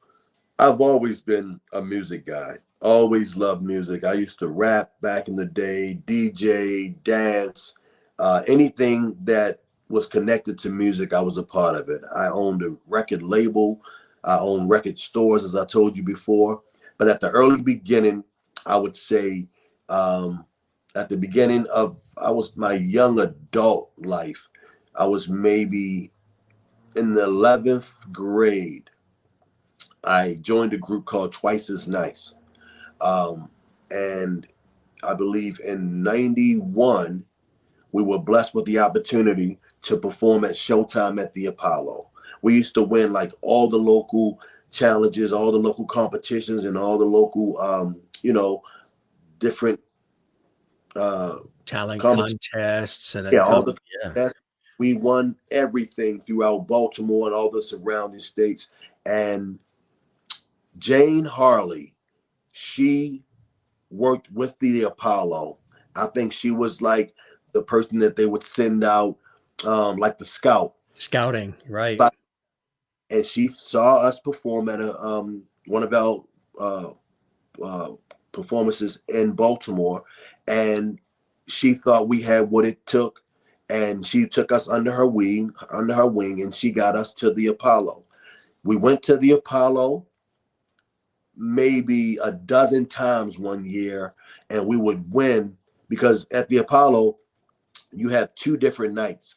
I've always been a music guy. Always loved music. I used to rap back in the day, DJ, dance, anything that was connected to music, I was a part of it. I owned a record label. I owned record stores, as I told you before. But at the early beginning, I would say, at the beginning of my young adult life, I was maybe in the 11th grade. I joined a group called Twice as Nice. And I believe in 91, we were blessed with the opportunity to perform at Showtime at the Apollo. We used to win like all the local challenges, all the local competitions, and all the local, different Talent competitions. contests and Yeah, all the yeah. contests. We won everything throughout Baltimore and all the surrounding states. And Jane Harley, she worked with the Apollo. I think she was like the person that they would send out, like the scout. Scouting, right. But and she saw us perform at one of our uh, uh, performances in Baltimore, and she thought we had what it took, and she took us under her wing, and she got us to the Apollo. We went to the Apollo maybe a dozen times one year, and we would win because at the Apollo you have two different nights.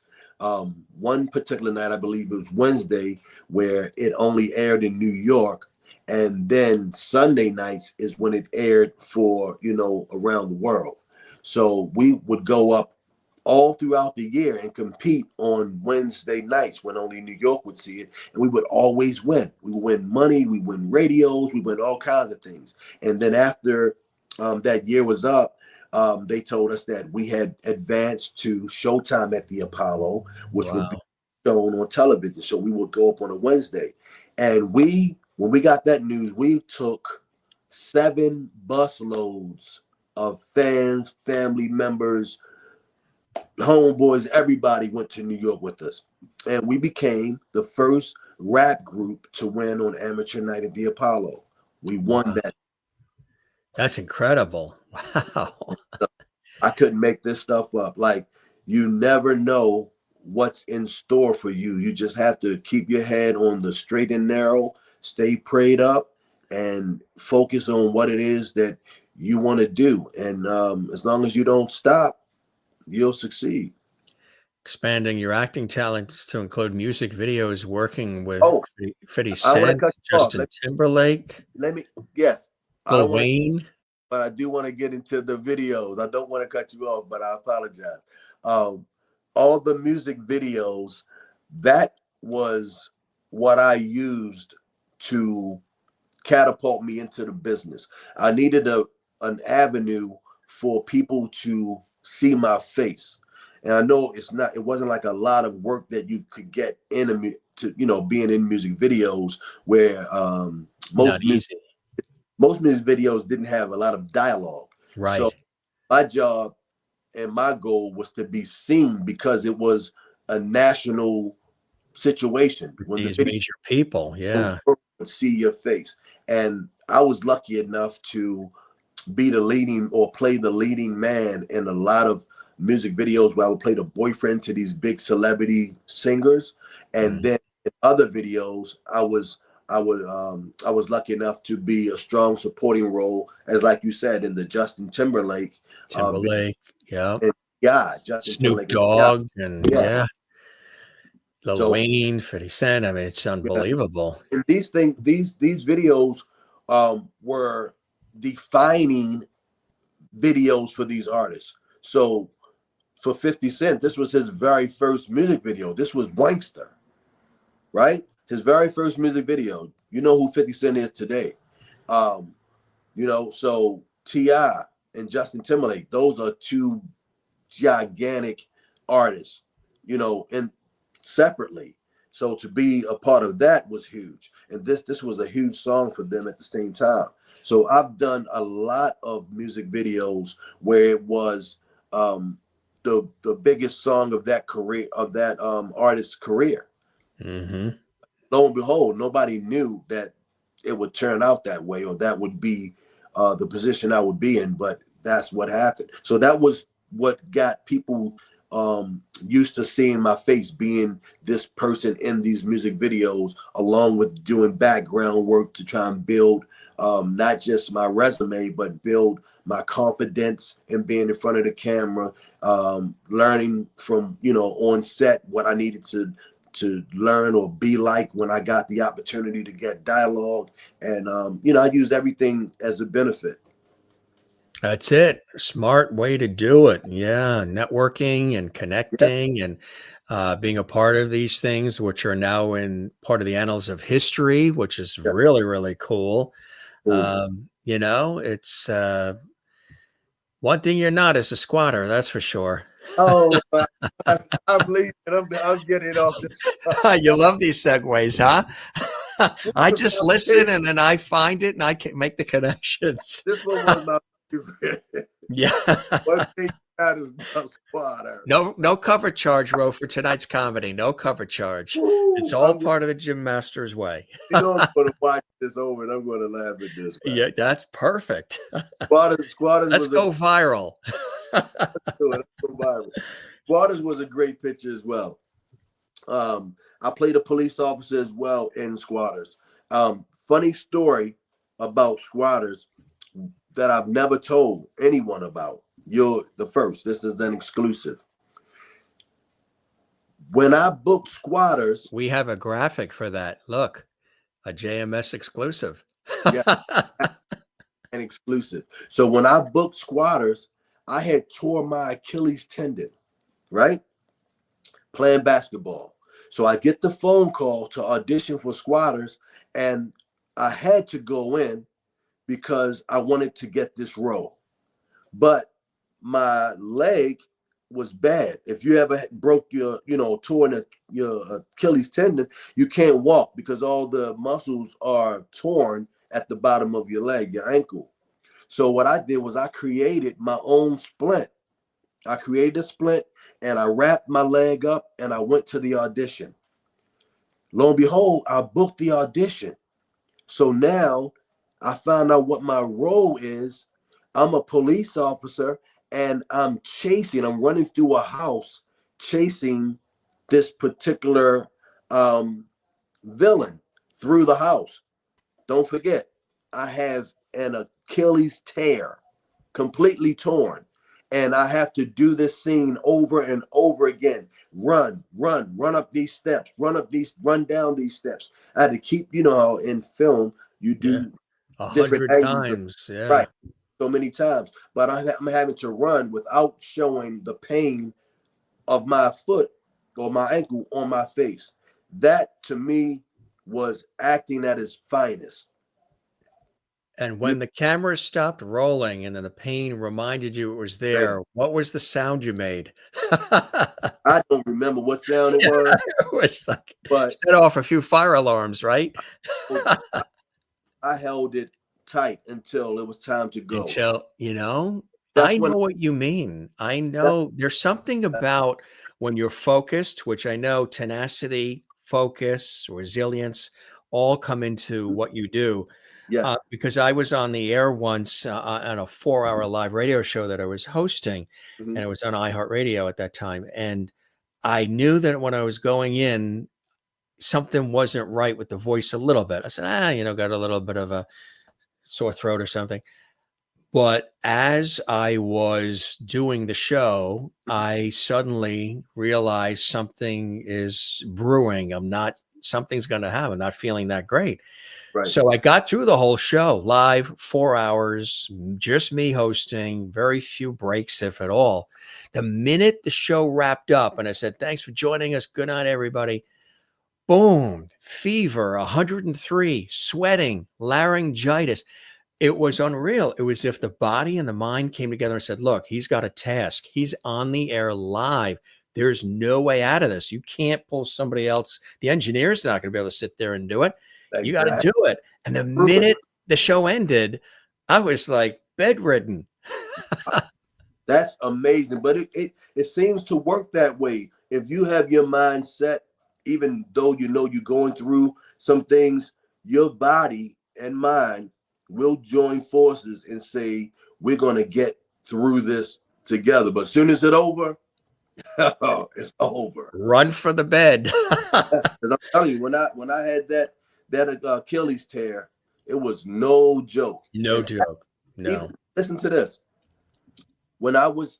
One particular night, I believe it was Wednesday, where it only aired in New York, and then Sunday nights is when it aired for around the world. So we would go up all throughout the year and compete on Wednesday nights when only New York would see it. And we would always win. We would win money, we win radios, we win all kinds of things. And then after that year was up, they told us that we had advanced to Showtime at the Apollo, which would be Wow. shown on television. So we would go up on a Wednesday. And when we got that news, we took 7 bus loads of fans, family members, homeboys, everybody went to New York with us. And we became the first rap group to win on Amateur Night at the Apollo. We won Wow. that. That's incredible. Wow. I couldn't make this stuff up. Like, you never know what's in store for you. You just have to keep your head on the straight and narrow, stay prayed up, and focus on what it is that you want to do. And as long as you don't stop, you'll succeed. Expanding your acting talents to include music videos, working with Oh, 50 I don't want to Cent, cut you off. Justin Timberlake, Let me, yes, I Lil don't want to, Wayne. but I do want to get into the videos. I don't want to cut you off, but I apologize. Um, all the music videos, that was what I used to catapult me into the business. I needed an avenue for people to see my face. And I know it wasn't like a lot of work that you could get being in music videos where Not easy. most music videos didn't have a lot of dialogue. So Right. my job and my goal was to be seen because it was a national situation. When the These video major people. Yeah. would see your face. And I was lucky enough to be the leading or play the leading man in a lot of music videos where I would play the boyfriend to these big celebrity singers. And Mm. then in other videos, I was lucky enough to be a strong supporting role, as like you said, in the Justin Timberlake. Timberlake. Yeah. And yeah, Justin Snoop Timberlake. Yeah, Dogg and yeah. yeah. Lil So Wayne, 50 Cent. I mean, it's yeah, unbelievable. and these videos were defining videos for these artists. So for 50 Cent, this was his very first music video. This was Wankster, right? His very first music video. You know who 50 Cent is today. Um, so T.I. and Justin Timberlake, those are 2 gigantic artists, and separately. So to be a part of that was huge. And this was a huge song for them at the same time. So I've done a lot of music videos where it was the biggest song of that career, of that artist's career. Mm-hmm. Lo and behold, nobody knew that it would turn out that way, or that would be the position I would be in, but that's what happened. So that was what got people used to seeing my face, being this person in these music videos, along with doing background work to try and build not just my resume, but build my confidence in being in front of the camera, learning from, on set what I needed to learn or be like when I got the opportunity to get dialogue. And, I used everything as a benefit. That's it. Smart way to do it. Yeah. Networking and Yeah. connecting and being a part of these things, which are now in part of the annals of history, which is Yeah. really, really cool. Cool. It's one thing you're not is a squatter. That's for sure. Oh, I'm leaving. I'm getting off this. You love these segues, huh? I just listen and then I find it and I can make the connections. This one was my favorite. Yeah. One thing that is the squatter. No cover charge, Ro, for tonight's comedy. No cover charge. Woo, It's all part of the Gym Master's way. I'm going to watch this over and I'm going to laugh at this. Man. Yeah, that's perfect. Squatters Let's go viral. Squatters was a great picture as well. I played a police officer as well in Squatters. Funny story about Squatters that I've never told anyone about. You're the first. This is an exclusive. When I booked Squatters, we have a graphic for that. Look, a JMS exclusive. Yeah, an exclusive. So when I booked Squatters, I had tore my Achilles tendon, right? Playing basketball. So I get the phone call to audition for Squatters, and I had to go in because I wanted to get this role. But my leg was bad. If you ever broke your, torn your Achilles tendon, you can't walk because all the muscles are torn at the bottom of your leg, your ankle. So what I did was I created my own splint. I created a splint and I wrapped my leg up and I went to the audition. Lo and behold, I booked the audition. So now I found out what my role is. I'm a police officer and I'm running through a house chasing this particular villain through the house. Don't forget, I have an Achilles tear, completely torn. And I have to do this scene over and over again. Run up these steps, run down these steps. I had to keep, how in film you Yeah. do different 100 angles, times. Yeah. right? So many times, but I'm having to run without showing the pain of my foot or my ankle on my face. That to me was acting at its finest. And when the camera stopped rolling and then the pain reminded you it was there, what was the sound you made? I don't remember what sound it Yeah, was, it was like but set off a few fire alarms, right? I held it tight until it was time to go. Until, That's I when know what you mean. I that, know there's something about when you're focused, which I know tenacity, focus, resilience all come into what you do. yes. Because I was on the air once on a 4-hour live radio show that I was hosting, Mhm. and it was on iHeartRadio at that time. And I knew that when I was going in, something wasn't right with the voice a little bit. I said, got a little bit of a sore throat or something. But as I was doing the show, I suddenly realized something is brewing. Something's going to happen. I'm not feeling that great. Right. So I got through the whole show live, 4 hours, just me hosting, very few breaks, if at all. The minute the show wrapped up and I said, thanks for joining us. Good night, everybody. Boom, fever, 103, sweating, laryngitis. It was unreal. It was as if the body and the mind came together and said, look, he's got a task. He's on the air live. There's no way out of this. You can't pull somebody else. The engineer's not going to be able to sit there and do it. You got to Exactly. do it. And the minute the show ended, I was like bedridden. That's amazing. But it seems to work that way. If you have your mind set, even though you're going through some things, your body and mind will join forces and say, we're going to get through this together. But as soon as it's over, it's over. Run for the bed. Because I'm telling you, when I had that Achilles tear, it was no joke. No joke. No. Even, listen to this. When I was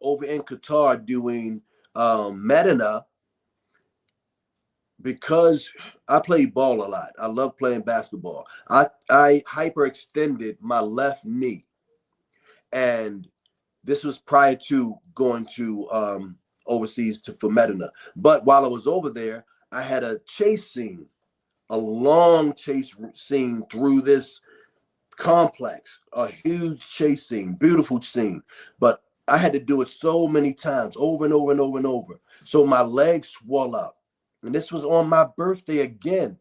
over in Qatar doing Matador, because I play ball a lot, I love playing basketball. I hyperextended my left knee, and this was prior to going to overseas for Matador. But while I was over there, I had a chase scene, a long chase scene through this complex, a huge chase scene, beautiful scene. But I had to do it so many times, over and over and over and over. So my legs swell up. And this was on my birthday again.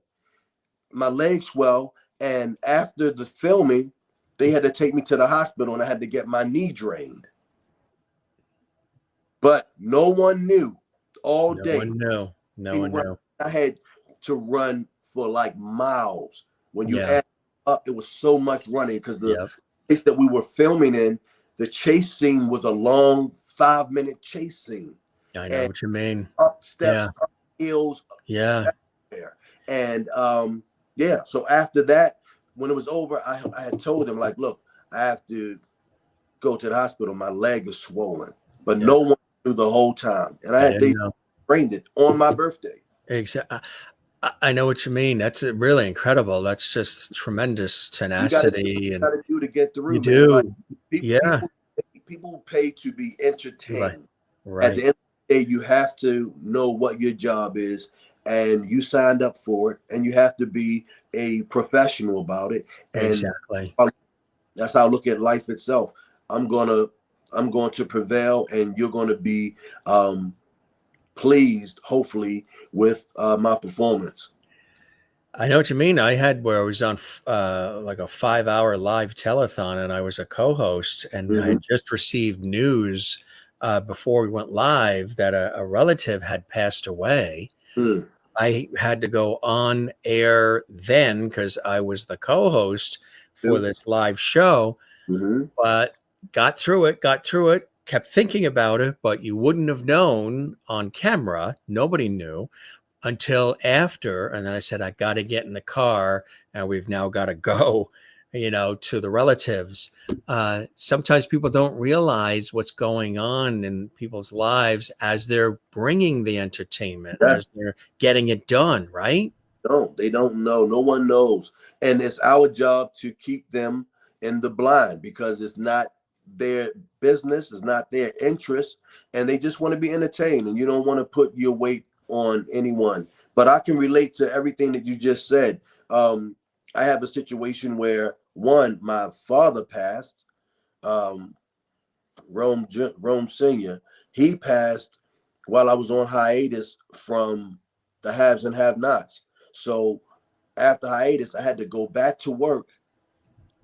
My legs swell. And after the filming, they had to take me to the hospital and I had to get my knee drained. But no one knew all day. No one knew. I had to run for like miles. When you add up, it was so much running because the place that we were filming in, the chase scene was a long 5-minute chase scene. I know what you mean. Up steps, up hills. Yeah. There. And so after that, when it was over, I had told him, like, look, I have to go to the hospital. My leg is swollen. But no one knew the whole time. And they trained it on my birthday. Exactly. I know what you mean. That's really incredible. That's just tremendous tenacity. You got to do to get through. You do. Like, people pay to be entertained. Right. At the end of the day, you have to know what your job is, and you signed up for it, and you have to be a professional about it. And exactly. that's how I look at life itself. I'm gonna I'm going to prevail, and you're going to be pleased, hopefully, with my performance. I know what you mean. I had where I was on like a 5-hour live telethon, and I was a co-host, and I had just received news before we went live that a relative had passed away. I had to go on air then because I was the co-host for this live show, but got through it, kept thinking about it, but you wouldn't have known on camera. Nobody knew until after. And then I said, I got to get in the car, and we've now got to go, to the relatives. Sometimes people don't realize what's going on in people's lives as they're bringing the entertainment, as they're getting it done, right? No, they don't know. No one knows. And it's our job to keep them in the blind, because it's not their business, it's not their interest, and they just want to be entertained, and you don't want to put your weight on anyone. But I can relate to everything that you just said. I have a situation where my father passed, Rome Senior. He passed while I was on hiatus from the haves and have-nots. So after hiatus, I had to go back to work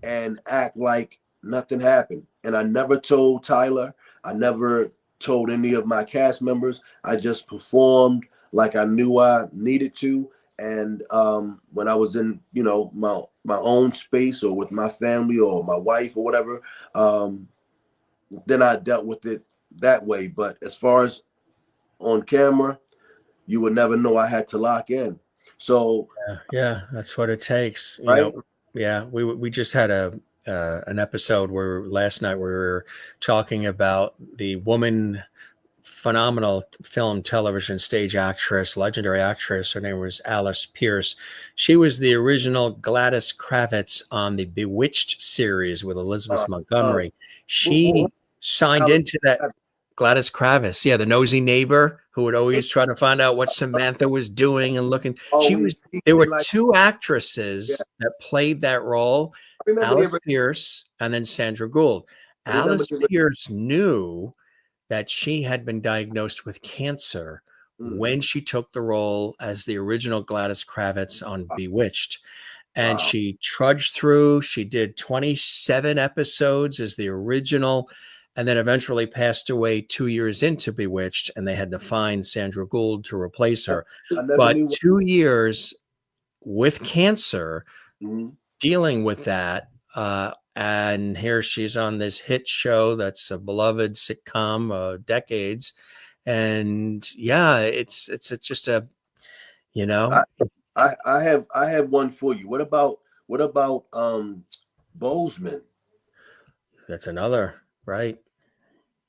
and act like nothing happened. And I never told Tyler. I never told any of my cast members. I just performed like I knew I needed to. And when I was in, my own space, or with my family or my wife or whatever, then I dealt with it that way. But as far as on camera, you would never know I had to lock in. So yeah, that's what it takes. Right? We just had an episode where last night we were talking about the woman, phenomenal film, television, stage actress, legendary actress. Her name was Alice Pierce. She was the original Gladys Kravitz on the Bewitched series with Elizabeth Montgomery. She signed into that. Gladys Kravitz, the nosy neighbor who would always try to find out what Samantha was doing and looking. There were two actresses that played that role, Alice Pierce and then Sandra Gould. Alice Pierce knew that she had been diagnosed with cancer when she took the role as the original Gladys Kravitz on Bewitched. And she trudged through. She did 27 episodes as the original, and then eventually passed away 2 years into Bewitched, and they had to find Sandra Gould to replace her. But 2 years with cancer, dealing with that, and here she's on this hit show that's a beloved sitcom of decades. And it's just a, I have one for you. What about Bozeman? That's another, right?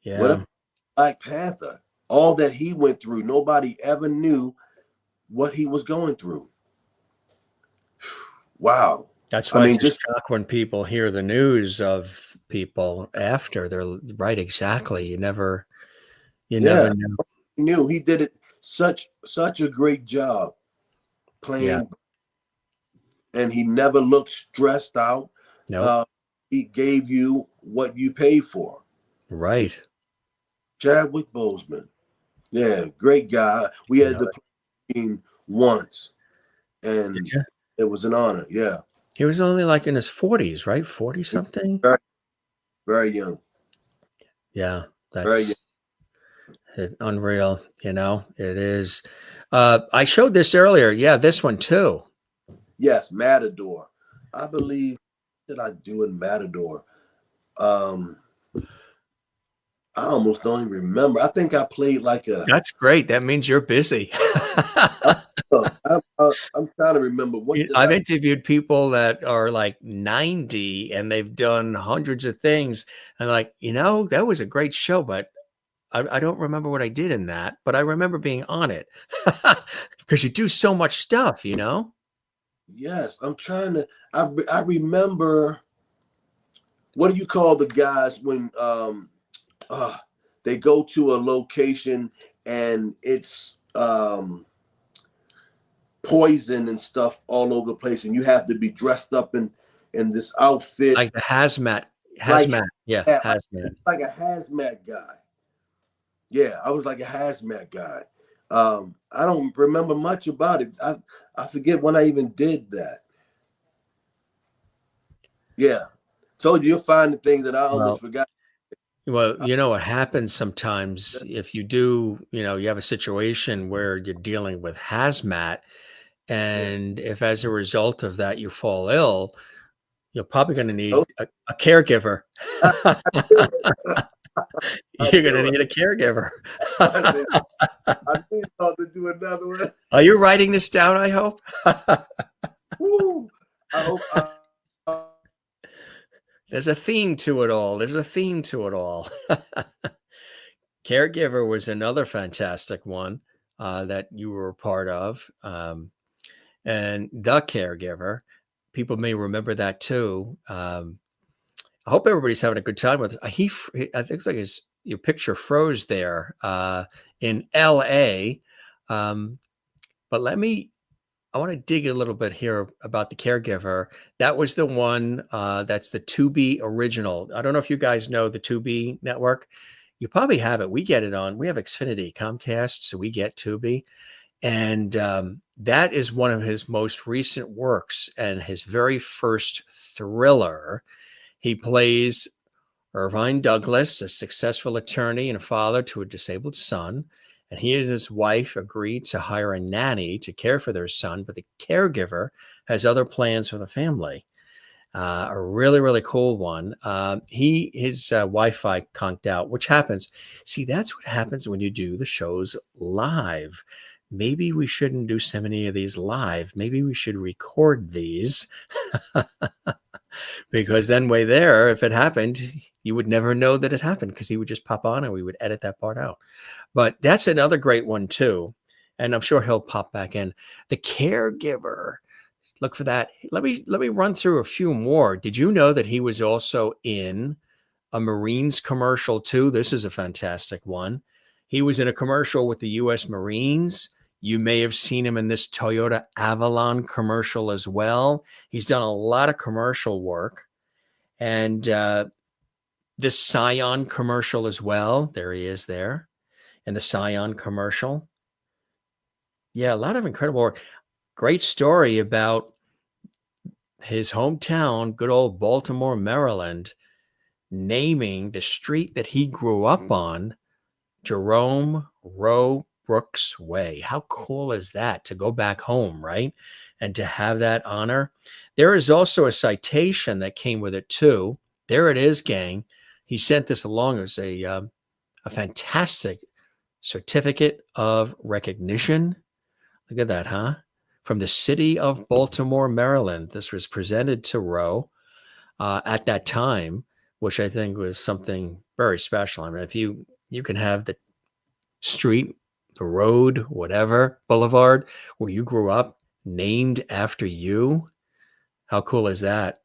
Yeah. What about Black Panther? All that he went through, nobody ever knew what he was going through. Wow. That's why it's just shock when people hear the news of people after. They're right, exactly. You never knew. He did it such a great job playing, and he never looked stressed out. No, he gave you what you paid for. Right. Chadwick Boseman, great guy. We had to play him once, and it was an honor. Yeah. He was only like in his 40s, right? 40 something. Very, very young. Yeah, that's unreal. It is. I showed this earlier. Yeah, this one too. Yes, Matador. I believe that I do in Matador. I almost don't even remember. I think I played like a. That's great. That means you're busy. I'm trying to remember what I've interviewed people that are like 90 and they've done hundreds of things, and like, that was a great show, but I don't remember what I did in that, but I remember being on it because you do so much stuff, Yes, I'm trying to. I remember. What do you call the guys when they go to a location and it's poison and stuff all over the place, and you have to be dressed up in this outfit, like the hazmat. Yeah, Yeah, hazmat. like a hazmat guy. Yeah, I was like a hazmat guy. I don't remember much about it. I forget when I even did that. Yeah, told you you'll find the things that I almost Well, forgot. well, Uh, you know what happens sometimes if you do, you have a situation where you're dealing with hazmat, yeah, and if as a result of that you fall ill, you're probably going to oh, need a caregiver. I, I You're going to knew it. need a caregiver. I said I need to do another one. Are you writing this down, I hope? Woo. I hope. There's a theme to it all. There's a theme to it all. Caregiver was another fantastic one that you were a part of. And The Caregiver, people may remember that too. I hope everybody's having a good time with it. I think it's like your picture froze there in LA. Um, but I want to dig a little bit here about The Caregiver. That was the one that's the Tubi original. I don't know if you guys know the Tubi network. You probably have it. We get it on. We have Xfinity, Comcast, so we get Tubi. And that is one of his most recent works and his very first thriller. He plays Irvine Douglas, a successful attorney and a father to a disabled son. And he and his wife agreed to hire a nanny to care for their son, but the caregiver has other plans for the family. A really, really cool one. His Wi-Fi conked out, which happens. See, that's what happens when you do the shows live. Maybe we shouldn't do so many of these live. Maybe we should record these because then way there, if it happened, you would never know that it happened because he would just pop on and we would edit that part out. But that's another great one too. And I'm sure he'll pop back in. The Caregiver. Look for that. Let me run through a few more. Did you know that he was also in a Marines commercial too? This is a fantastic one. He was in a commercial with the U.S. Marines. You may have seen him in this Toyota Avalon commercial as well. He's done a lot of commercial work. And this Scion commercial as well. There he is there. And the Scion commercial. Yeah, a lot of incredible work. Great story about his hometown, good old Baltimore, Maryland, naming the street that he grew up on Jerome Ro Brooks Way. How cool is that to go back home, right? And to have that honor. There is also a citation that came with it too. There it is, gang. He sent this along as a fantastic certificate of recognition. Look at that, huh? From the city of Baltimore, Maryland. This was presented to Roe at that time, which I think was something very special. I mean, if you can have the street, the road, whatever, boulevard where you grew up named after you, how cool is that?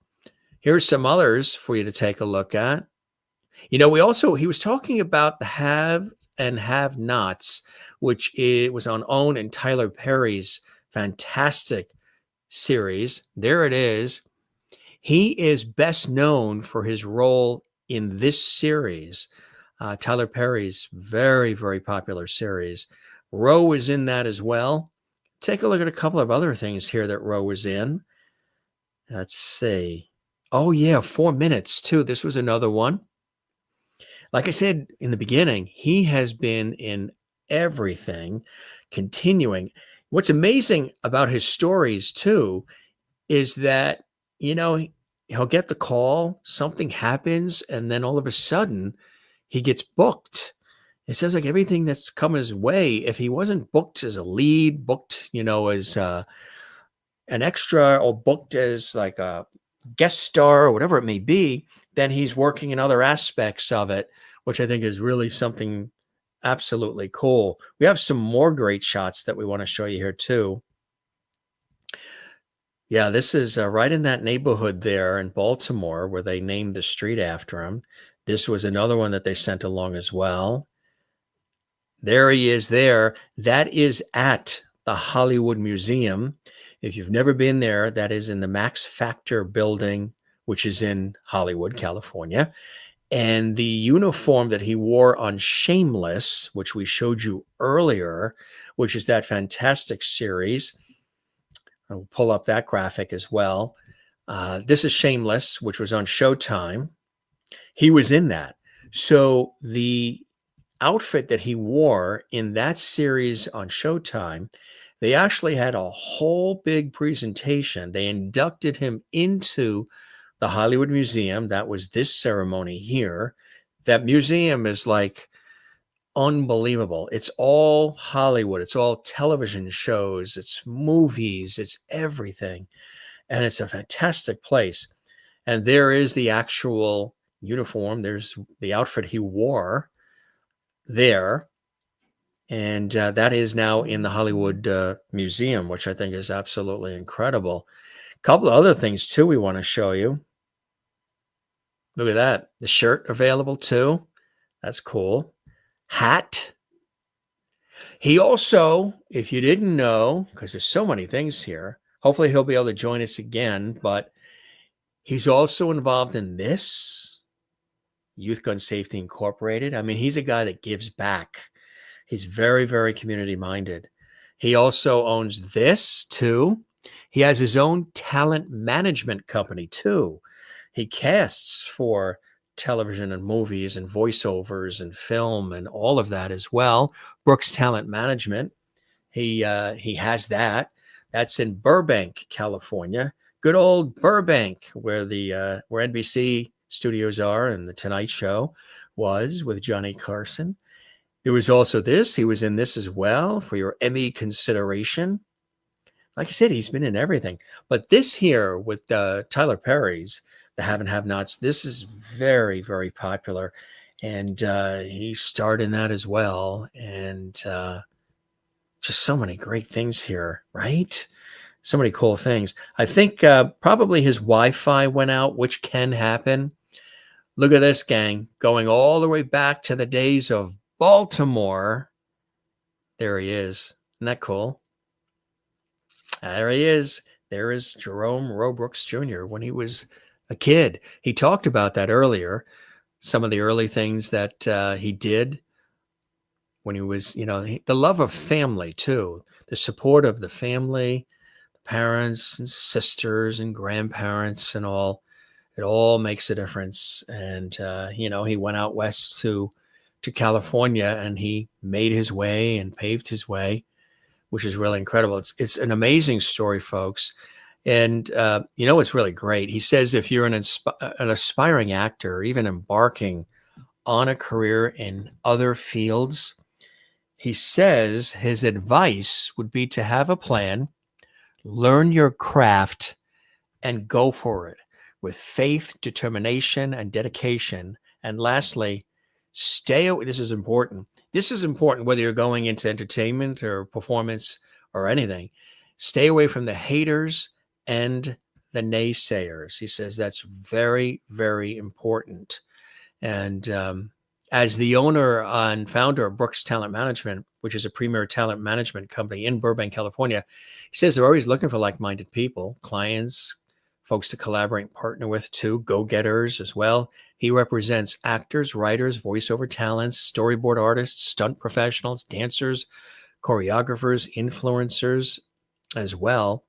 Here's some others for you to take a look at. He was talking about the haves and have nots, which was on Owen and Tyler Perry's fantastic series. There it is. He is best known for his role in this series, Tyler Perry's very, very popular series. Roe is in that as well. Take a look at a couple of other things here that Roe was in. Let's see. Oh, yeah, 4 Minutes, too. This was another one. Like I said in the beginning, he has been in everything, continuing. What's amazing about his stories, too, is that, he'll get the call, something happens, and then all of a sudden he gets booked. It seems like everything that's come his way, if he wasn't booked as a lead, booked, as an extra or booked as like a guest star or whatever it may be, then he's working in other aspects of it, which I think is really something absolutely cool. We have some more great shots that we want to show you here too. Yeah, this is right in that neighborhood there in Baltimore where they named the street after him. This was another one that they sent along as well. There he is there. That is at the Hollywood Museum. If you've never been there, that is in the Max Factor building, which is in Hollywood, California. And the uniform that he wore on Shameless, which we showed you earlier, which is that fantastic series. I'll pull up that graphic as well. This is Shameless, which was on Showtime. He was in that. So the outfit that he wore in that series on Showtime, they actually had a whole big presentation. They inducted him into the Hollywood Museum. That was this ceremony here. That museum is like unbelievable. It's all Hollywood. It's all television shows. It's movies. It's everything. And it's a fantastic place. And there is the actual uniform. There's the outfit he wore there. And that is now in the Hollywood Museum, which I think is absolutely incredible. A couple of other things, too, we want to show you. Look at that. The shirt available, too. That's cool. Hat. He also, if you didn't know, because there's so many things here, hopefully he'll be able to join us again, but he's also involved in this, Youth Gun Safety Incorporated. I mean, he's a guy that gives back. He's very, very community-minded. He also owns this, too. He has his own talent management company, too. He casts for television and movies and voiceovers and film and all of that as well. Brooks Talent Management. He has that. That's in Burbank, California. Good old Burbank, where the where NBC studios are and the Tonight Show was with Johnny Carson. There was also this. He was in this as well for your Emmy consideration. Like I said, he's been in everything. But this here with Tyler Perry's The Have and Have Nots, this is very, very popular. And he starred in that as well. And just so many great things here, right? So many cool things. I think probably his Wi-Fi went out, which can happen. Look at this, gang, going all the way back to the days of Baltimore. There he is. Isn't that cool? There he is. There is Jerome Ro Brooks Jr. when he was a kid. He talked about that earlier, some of the early things that he did when he was, the love of family, too, the support of the family, parents and sisters and grandparents and all. It all makes a difference. And, he went out west to California and he made his way and paved his way, which is really incredible. It's an amazing story, folks. And, it's really great. He says if you're an aspiring actor, or even embarking on a career in other fields, he says his advice would be to have a plan, learn your craft, and go for it with faith, determination, and dedication. And lastly, this is important. This is important whether you're going into entertainment or performance or anything. Stay away from the haters and the naysayers. He says that's very, very important. And as the owner and founder of Brooks Talent Management, which is a premier talent management company in Burbank, California, he says they're always looking for like-minded people, clients, folks to collaborate and partner with too, go-getters as well. He represents actors, writers, voiceover talents, storyboard artists, stunt professionals, dancers, choreographers, influencers as well.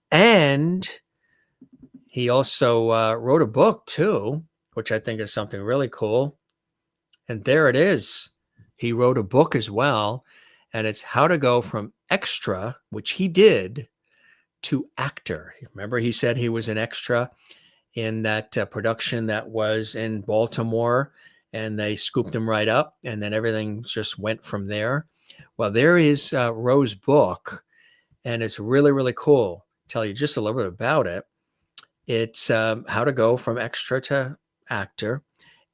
And he also wrote a book too, which I think is something really cool. And there it is. He wrote a book as well. And it's how to go from extra, which he did, to actor. Remember, he said he was an extra in that production that was in Baltimore, and they scooped him right up, and then everything just went from there. Well, there is Ro's book, and it's really, really cool. Tell you just a little bit about it. It's how to go from extra to actor,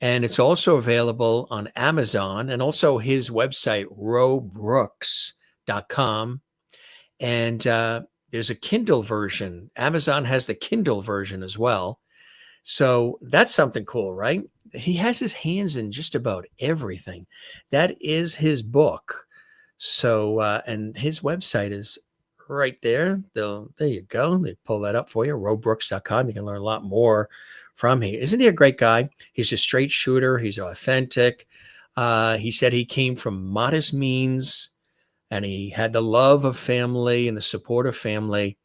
and it's also available on Amazon and also his website, robrooks.com. And there's a Kindle version. Amazon has the Kindle version as well. So that's something cool, right? He has his hands in just about everything. That is his book. So, and his website is right there. There you go. They pull that up for you, robrooks.com. You can learn a lot more from him. Isn't he a great guy? He's a straight shooter. He's authentic. He said he came from modest means and he had the love of family and the support of family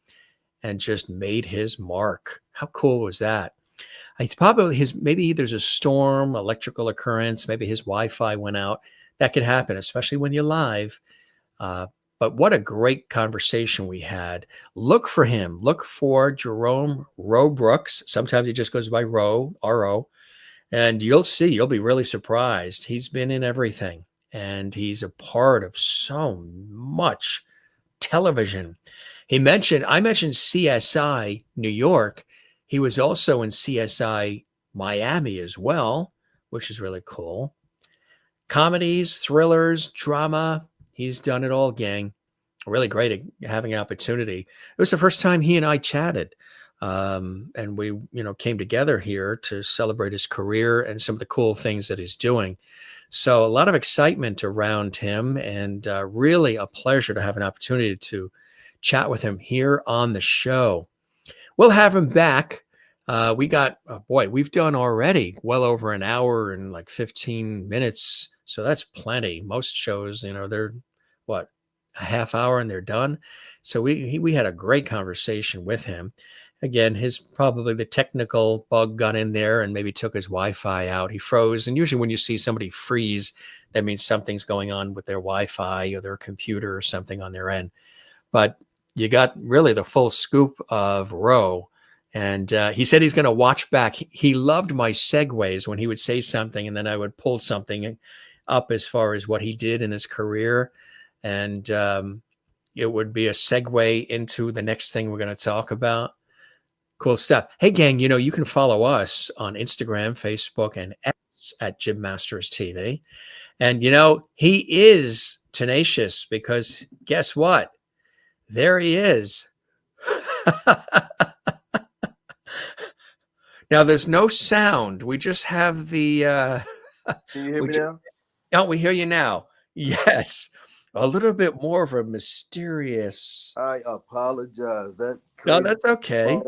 and just made his mark. How cool was that? It's probably maybe there's a storm, electrical occurrence, maybe his Wi-Fi went out. That could happen, especially when you're live. But what a great conversation we had. Look for him. Look for Jerome Ro Brooks. Sometimes he just goes by Ro, R-O. And you'll see, you'll be really surprised. He's been in everything. And he's a part of so much television. I mentioned CSI New York. He was also in CSI Miami as well, which is really cool. Comedies, thrillers, drama. He's done it all, gang. Really great at having an opportunity. It was the first time he and I chatted. And we, came together here to celebrate his career and some of the cool things that he's doing. So a lot of excitement around him and really a pleasure to have an opportunity to chat with him here on the show. We'll have him back. We've done already well over an hour and like 15 minutes. So that's plenty. Most shows, they're a half hour and they're done. So we had a great conversation with him. Again, probably the technical bug got in there and maybe took his Wi-Fi out. He froze. And usually when you see somebody freeze, that means something's going on with their Wi-Fi or their computer or something on their end. But you got really the full scoop of Ro. And he said he's going to watch back. He loved my segues when he would say something and then I would pull something up as far as what he did in his career. And it would be a segue into the next thing we're going to talk about. Cool stuff. Hey, gang, you can follow us on Instagram, Facebook, and X at Jim Masters TV. And, he is tenacious because guess what? There he is. Now, there's no sound. We just have the... Can you hear me now? Oh, we hear you now. Yes. A little bit more of a mysterious... I apologize. No, that's okay.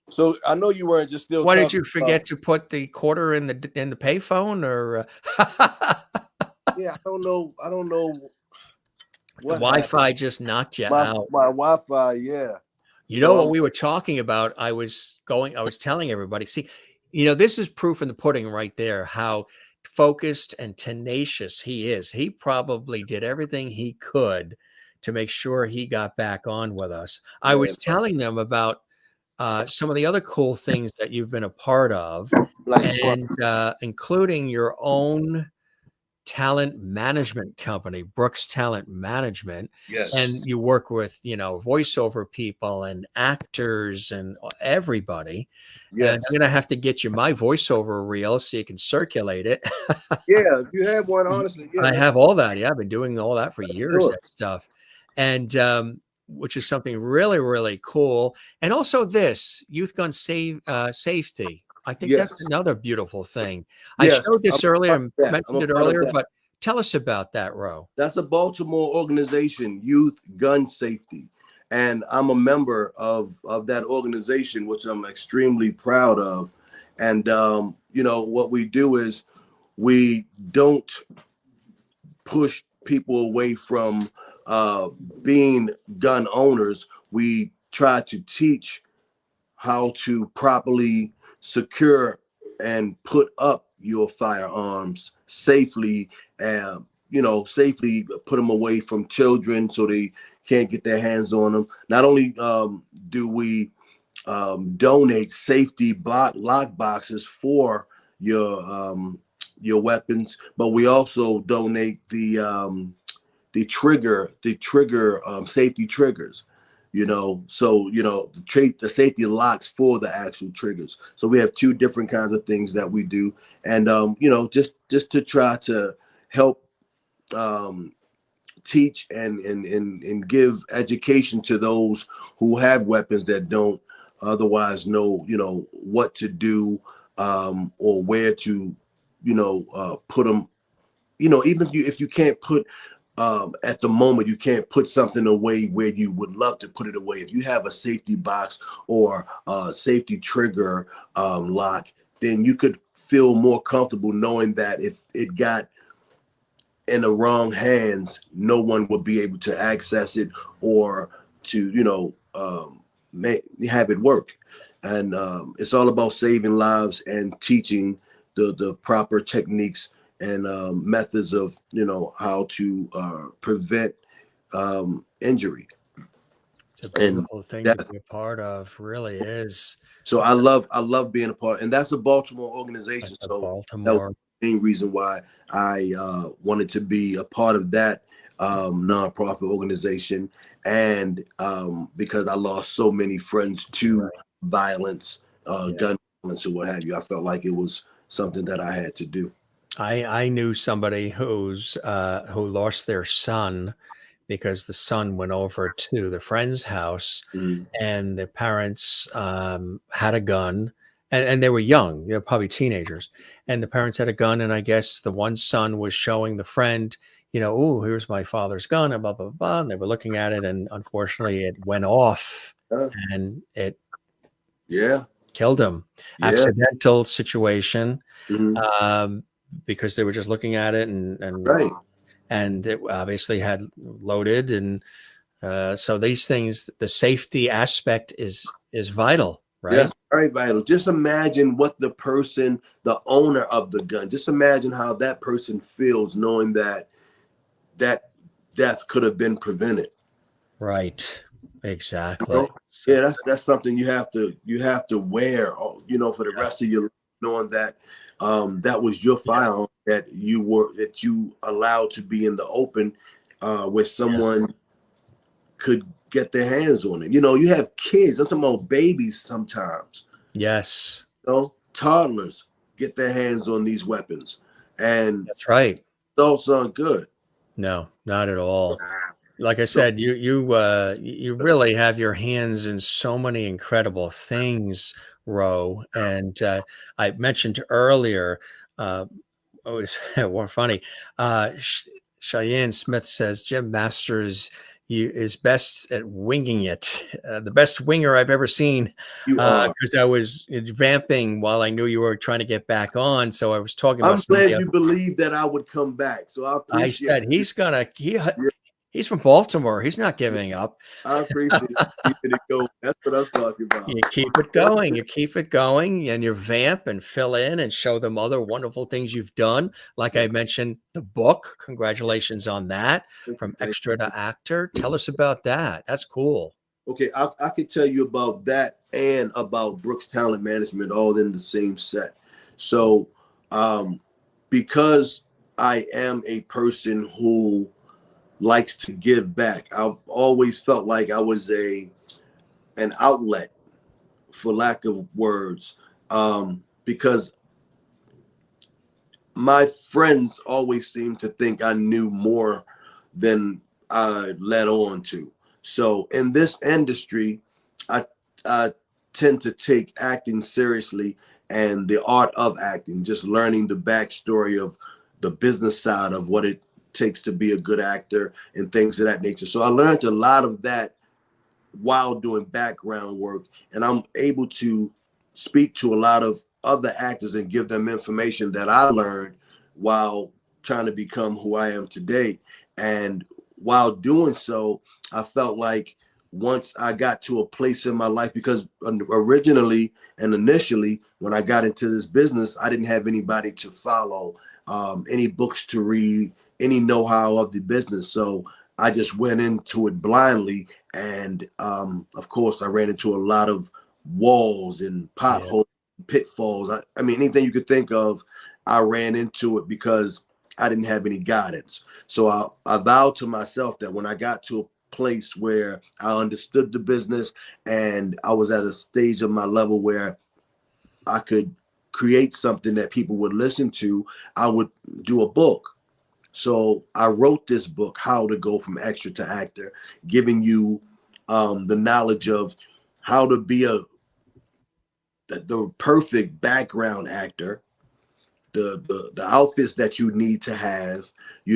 So I know you weren't just still... Why did you forget to put the quarter in the payphone or... Yeah, I don't know. The Wi-Fi just knocked you out. My Wi-Fi, yeah. What we were talking about, I was telling everybody, see, this is proof in the pudding right there, how focused and tenacious he is. He probably did everything he could to make sure he got back on with us. I was telling them about some of the other cool things that you've been a part of, and including your own talent management company, Brooks Talent Management. Yes. And you work with, voiceover people and actors and everybody. Yes. And I'm going to have to get you my voiceover reel so you can circulate it. Yeah, you have one, honestly. Yeah. I have all that. Yeah, I've been doing all that for years, that stuff. And which is something really, really cool. And also this, Youth Gun Safety. I think that's another beautiful thing. Yes. I showed this earlier and mentioned it earlier, but tell us about that, Ro. That's a Baltimore organization, Youth Gun Safety. And I'm a member of that organization, which I'm extremely proud of. And, what we do is we don't push people away from being gun owners. We try to teach how to properly secure and put up your firearms safely, and safely put them away from children so they can't get their hands on them. Not only do we donate safety lock boxes for your weapons, but we also donate the trigger safety triggers. The safety locks for the actual triggers. So we have two different kinds of things that we do. And, just to try to help teach and give education to those who have weapons that don't otherwise know, what to do or where to, put them, even if you can't put at the moment you can't put something away where you would love to put it away. If you have a safety box or a safety trigger lock, then you could feel more comfortable knowing that if it got in the wrong hands, no one would be able to access it or to, have it work. And it's all about saving lives and teaching the proper techniques and methods of, how to prevent injury. It's a And beautiful thing to that, be a part of, really is. so I love being a part, and that's a Baltimore Like organization. the So that was Baltimore. the main reason why I wanted to be a part of that nonprofit organization, and because I lost so many friends to Right. violence, Yeah. gun violence, or what have you, I felt like it was something that I had to do. I knew somebody who lost their son because the son went over to the friend's house Mhm. and the parents had a gun, and they were young, probably teenagers. And the parents had a gun, and I guess the one son was showing the friend, oh, here's my father's gun, and blah, blah, blah. And they were looking at it, and unfortunately, it went off Yeah, and it yeah, killed him. yeah. Accidental situation, Mhm. um, because they were just looking at it, Right. and it obviously had loaded, and so these things, the safety aspect is vital, Yeah, right? very vital. Just imagine what the owner of the gun, just imagine how that person feels knowing that that death could have been prevented. Right. You Exactly. know? So Yeah, that's something you have to wear, for the rest of your life, knowing that that was your yeah, firearm that you allowed to be in the open, where yeah. someone could get their hands on it. You have kids. I'm talking about babies sometimes. Yes, Toddlers get their hands on these weapons, and that's right. adults aren't good. No, not at all. Like I So, said, you really have your hands in so many incredible things, Ro. And I mentioned earlier, it was more funny. Cheyenne Smith says Jim Masters is best at winging it. The best winger I've ever seen. you are. Because I was vamping while I knew you were trying to get back on, so I was talking about I'm some of the glad other. you believe that I would come back. So I I appreciate said you. Yeah, he's from Baltimore. He's not yeah, giving up. I appreciate you keeping it going. That's what I'm talking about. You keep it going. You keep it going, and you vamp and fill in and show them other wonderful things you've done. Like I mentioned, the book. Congratulations on that. Thank you, From thank extra to actor. Tell us about that. That's cool. you. Okay, I could tell you about that and about Brooks Talent Management all in the same set. So, um, because I am a person who likes to give back, I've always felt like I was an outlet, for lack of words, because my friends always seemed to think I knew more than I let on to. So in this industry, I I tend to take acting seriously and the art of acting, just learning the backstory of the business side of what it takes to be a good actor and things of that nature. So I learned a lot of that while doing background work, and I'm able to speak to a lot of other actors and give them information that I learned while trying to become who I am today. And while doing so, I felt like once I got to a place in my life, because originally and initially when I got into this business, I didn't have anybody to follow, any books to read, any know-how of the business. So I just went into it blindly, and of course, I ran into a lot of walls and Yeah. potholes, pitfalls. I mean, anything you could think of, I ran into it because I didn't have any guidance. So I vowed to myself that when I got to a place where I understood the business and I was at a stage of my level where I could create something that people would listen to, I would do a book. So I wrote this book, How to Go from Extra to Actor, giving you the knowledge of how to be the perfect background actor, the outfits that you need to have,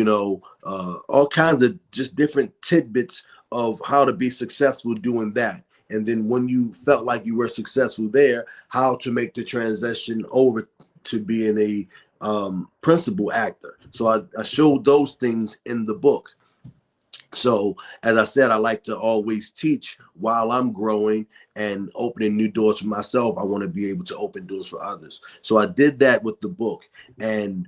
all kinds of just different tidbits of how to be successful doing that. And then when you felt like you were successful there, how to make the transition over to being a principal actor. So I showed those things in the book. So as I said, I like to always teach while I'm growing and opening new doors for myself. I want to be able to open doors for others. So I did that with the book, and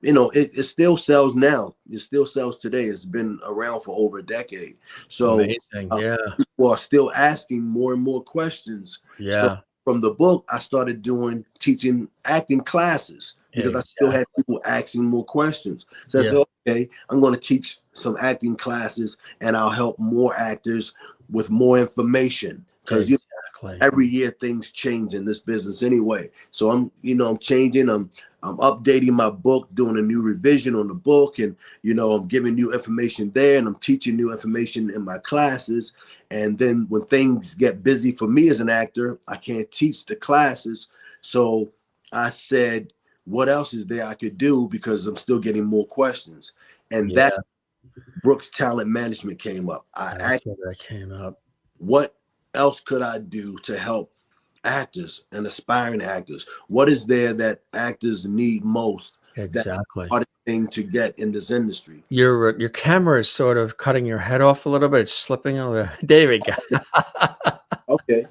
it still sells now. It still sells today. It's been around for over a decade. So amazing. Yeah. People are still asking more and more questions. Yeah. So from the book, I started teaching acting classes because I still had people asking more questions. So I said, okay, I'm going to teach some acting classes, and I'll help more actors with more information, because every year things change in this business anyway. So I'm changing. I'm updating my book, doing a new revision on the book, and I'm giving new information there, and I'm teaching new information in my classes. And then when things get busy for me as an actor, I can't teach the classes. So I said, what else is there I could do, because I'm still getting more questions. And that Brooks Talent Management came up. What else could I do to help actors and aspiring actors? What is there that actors need most? That's the hardest thing to get in this industry. Your camera is sort of cutting your head off a little bit. It's slipping over. There we go. Okay.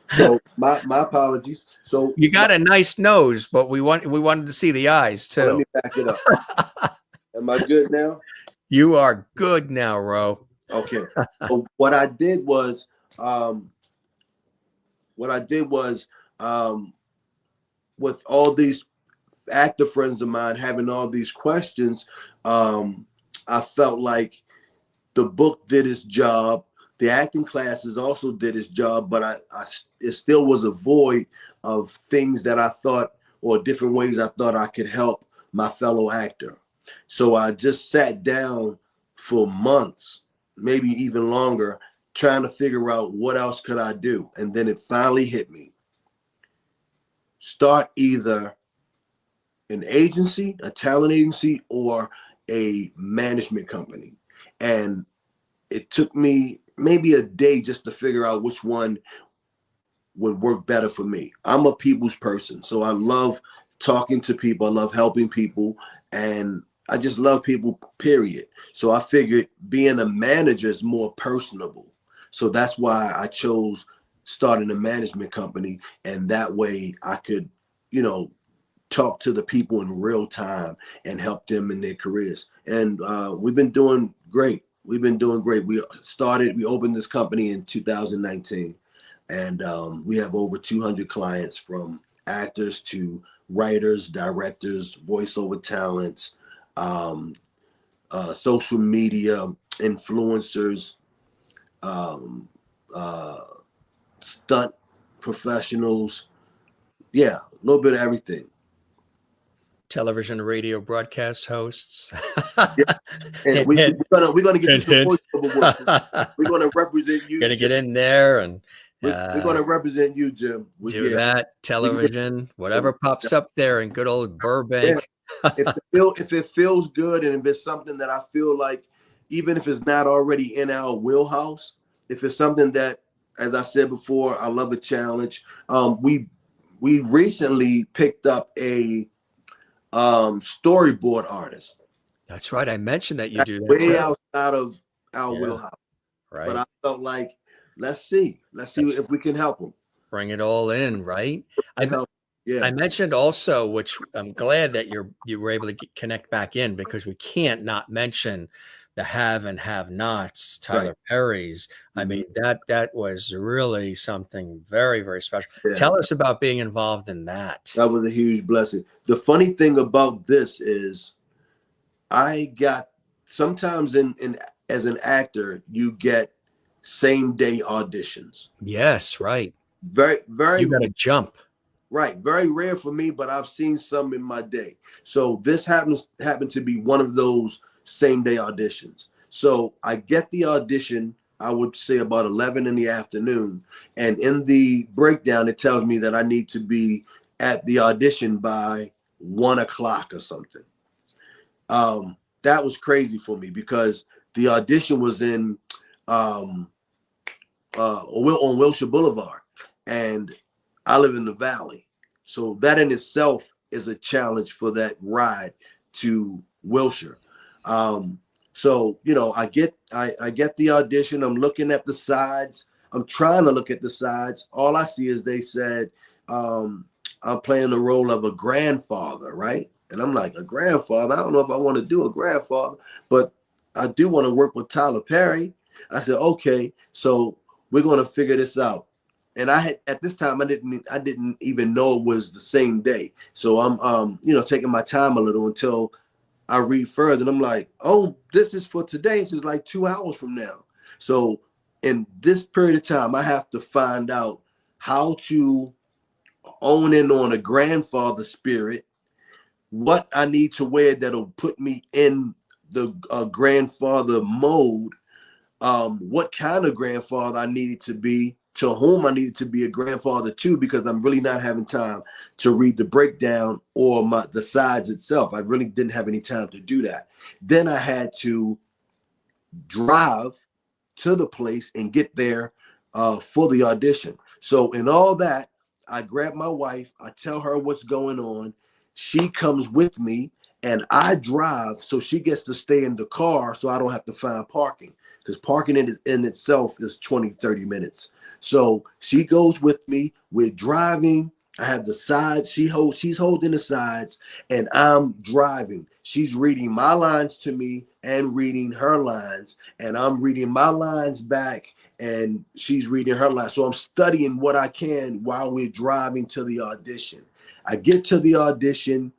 So my apologies. So you got a nice nose, but we wanted to see the eyes too. Let me back it up. Am I good now? You are good now, Ro. Okay. So what I did was with all these actor friends of mine having all these questions, I felt like the book did its job. The acting classes also did its job, but it still was a void of things that I thought, or different ways I thought I could help my fellow actor. So I just sat down for months, maybe even longer, trying to figure out what else could I do. And then it finally hit me. Start either an agency, a talent agency, or a management company. And it took me maybe a day just to figure out which one would work better for me. I'm a people's person, so I love talking to people. I love helping people, and I just love people, period. So I figured being a manager is more personable. So that's why I chose starting a management company, and that way I could, talk to the people in real time and help them in their careers. And we've been doing great. We opened this company in 2019, and we have over 200 clients, from actors to writers, directors, voiceover talents, social media influencers, stunt professionals. Yeah, a little bit of everything. Television, radio, broadcast hosts. And we're gonna get you some voiceover work. We're gonna represent you. Gonna get in there, and we're gonna represent you, Jim. That television, whatever pops up there in good old Burbank. Yeah. If it feels good, and if it's something that I feel like, even if it's not already in our wheelhouse, if it's something that, as I said before, I love a challenge. We recently picked up a storyboard artist. That's right. I mentioned that you do that way outside of our wheelhouse. Right. But I felt like, let's see if we can help them. Bring it all in, right? I mentioned also, which I'm glad that you were able to connect back in, because we can't not mention the have and have nots, Tyler Perry's. I mean, that was really something very, very special. Yeah. Tell us about being involved in that. That was a huge blessing. The funny thing about this is, I got, sometimes as an actor, you get same day auditions. Yes, right. Very, very. You got to jump. Right. Very rare for me, but I've seen some in my day. So this happened to be one of those same day auditions. So I get the audition, I would say about 11 in the afternoon. And in the breakdown, it tells me that I need to be at the audition by 1 o'clock or something. That was crazy for me because the audition was in on Wilshire Boulevard, and I live in the Valley. So that in itself is a challenge for that ride to Wilshire. So, you know, I get the audition. I'm looking at the sides. I'm trying to look at the sides. All I see is they said, I'm playing the role of a grandfather, right? And I'm like, a grandfather? I don't know if I want to do a grandfather, but I do want to work with Tyler Perry. I said, okay, so we're going to figure this out. And I had, at this time, I didn't even know it was the same day. So I'm, you know, taking my time a little until I read further. And I'm like, oh, this is for today. This is like 2 hours from now. So in this period of time, I have to find out how to own in on a grandfather spirit, what I need to wear that'll put me in the grandfather mode, what kind of grandfather I needed to be, to whom I needed to be a grandfather to, because I'm really not having time to read the breakdown or the sides itself. I really didn't have any time to do that. Then I had to drive to the place and get there for the audition. So in all that, I grab my wife, I tell her what's going on. She comes with me and I drive, so she gets to stay in the car so I don't have to find parking, because parking in itself is 20, 30 minutes. So she goes with me. We're driving. I have the sides. She's holding the sides and I'm driving. She's reading my lines to me and reading her lines, and I'm reading my lines back and she's reading her lines. So I'm studying what I can while we're driving to the audition. I get to the audition.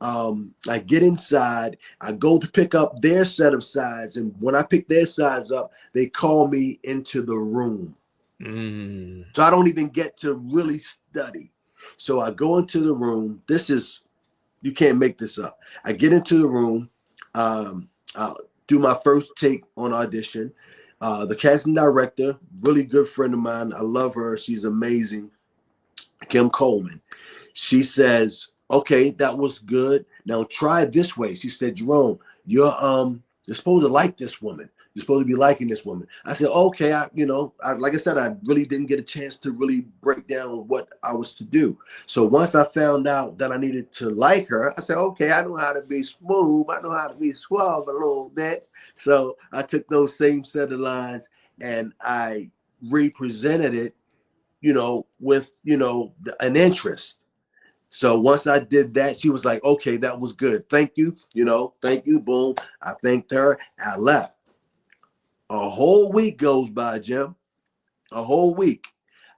I get inside. I go to pick up their set of sides, and when I pick their sides up, they call me into the room. So I don't even get to really study. So I go into the room. You can't make this up. I get into the room. I'll do my first take on audition. The casting director, really good friend of mine. I love her. She's amazing. Kim Coleman. She says, okay, that was good. Now try it this way. She said, Jerome, you're supposed to like this woman. You're supposed to be liking this woman. I said, okay, like I said, I really didn't get a chance to really break down what I was to do. So once I found out that I needed to like her, I said, okay, I know how to be smooth. I know how to be suave a little bit. So I took those same set of lines and I represented it, with, an interest. So once I did that, she was like, okay, that was good. Thank you. Thank you. Boom. I thanked her. I left. A whole week goes by, Jim. A whole week.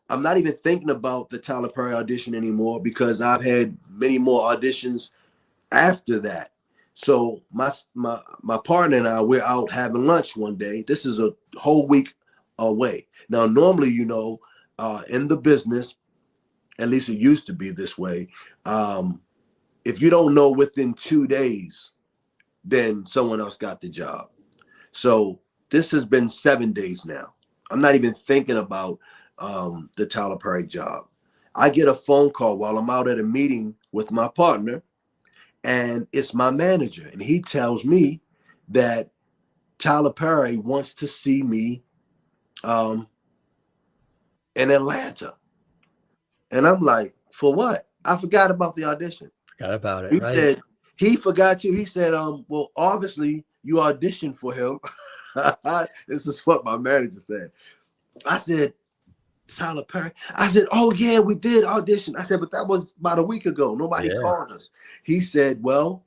I'm not even thinking about the Tyler Perry audition anymore because I've had many more auditions after that. So my partner and I, we're out having lunch one day. This is a whole week away. Now, normally, in the business, at least it used to be this way. If you don't know within 2 days, then someone else got the job. So this has been 7 days now. I'm not even thinking about the Tyler Perry job. I get a phone call while I'm out at a meeting with my partner, and it's my manager. And he tells me that Tyler Perry wants to see me in Atlanta. And I'm like, for what? I forgot about the audition. Forgot about it, He right? said, he forgot you. He said, well, obviously you auditioned for him. This is what my manager said. I said, Tyler Perry. I said, oh yeah, we did audition. I said, but that was about a week ago. Nobody called us. He said, well,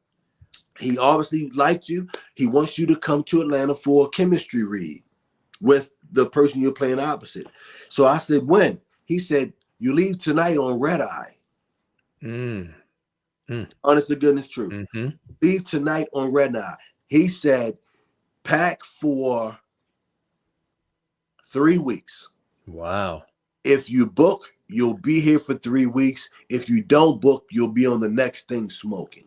he obviously liked you. He wants you to come to Atlanta for a chemistry read with the person you're playing opposite. So I said, when? He said, you leave tonight on red eye. Honest to goodness truth. Mm-hmm. Leave tonight on red eye. He said, pack for 3 weeks. Wow. If you book, you'll be here for 3 weeks. If you don't book, you'll be on the next thing smoking.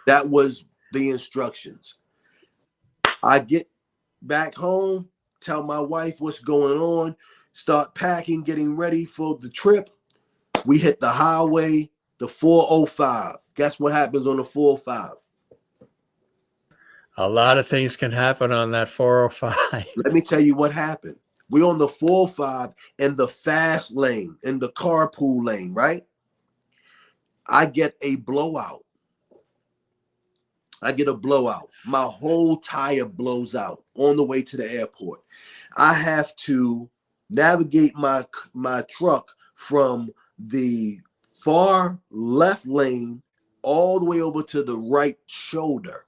That was the instructions. I get back home, tell my wife what's going on, start packing, getting ready for the trip. We hit the highway. The 405. Guess what happens on the 405? A lot of things can happen on that 405. Let me tell you what happened. We're on the 405 in the fast lane, in the carpool lane, right? I get a blowout. My whole tire blows out on the way to the airport. I have to navigate my truck from the far left lane all the way over to the right shoulder.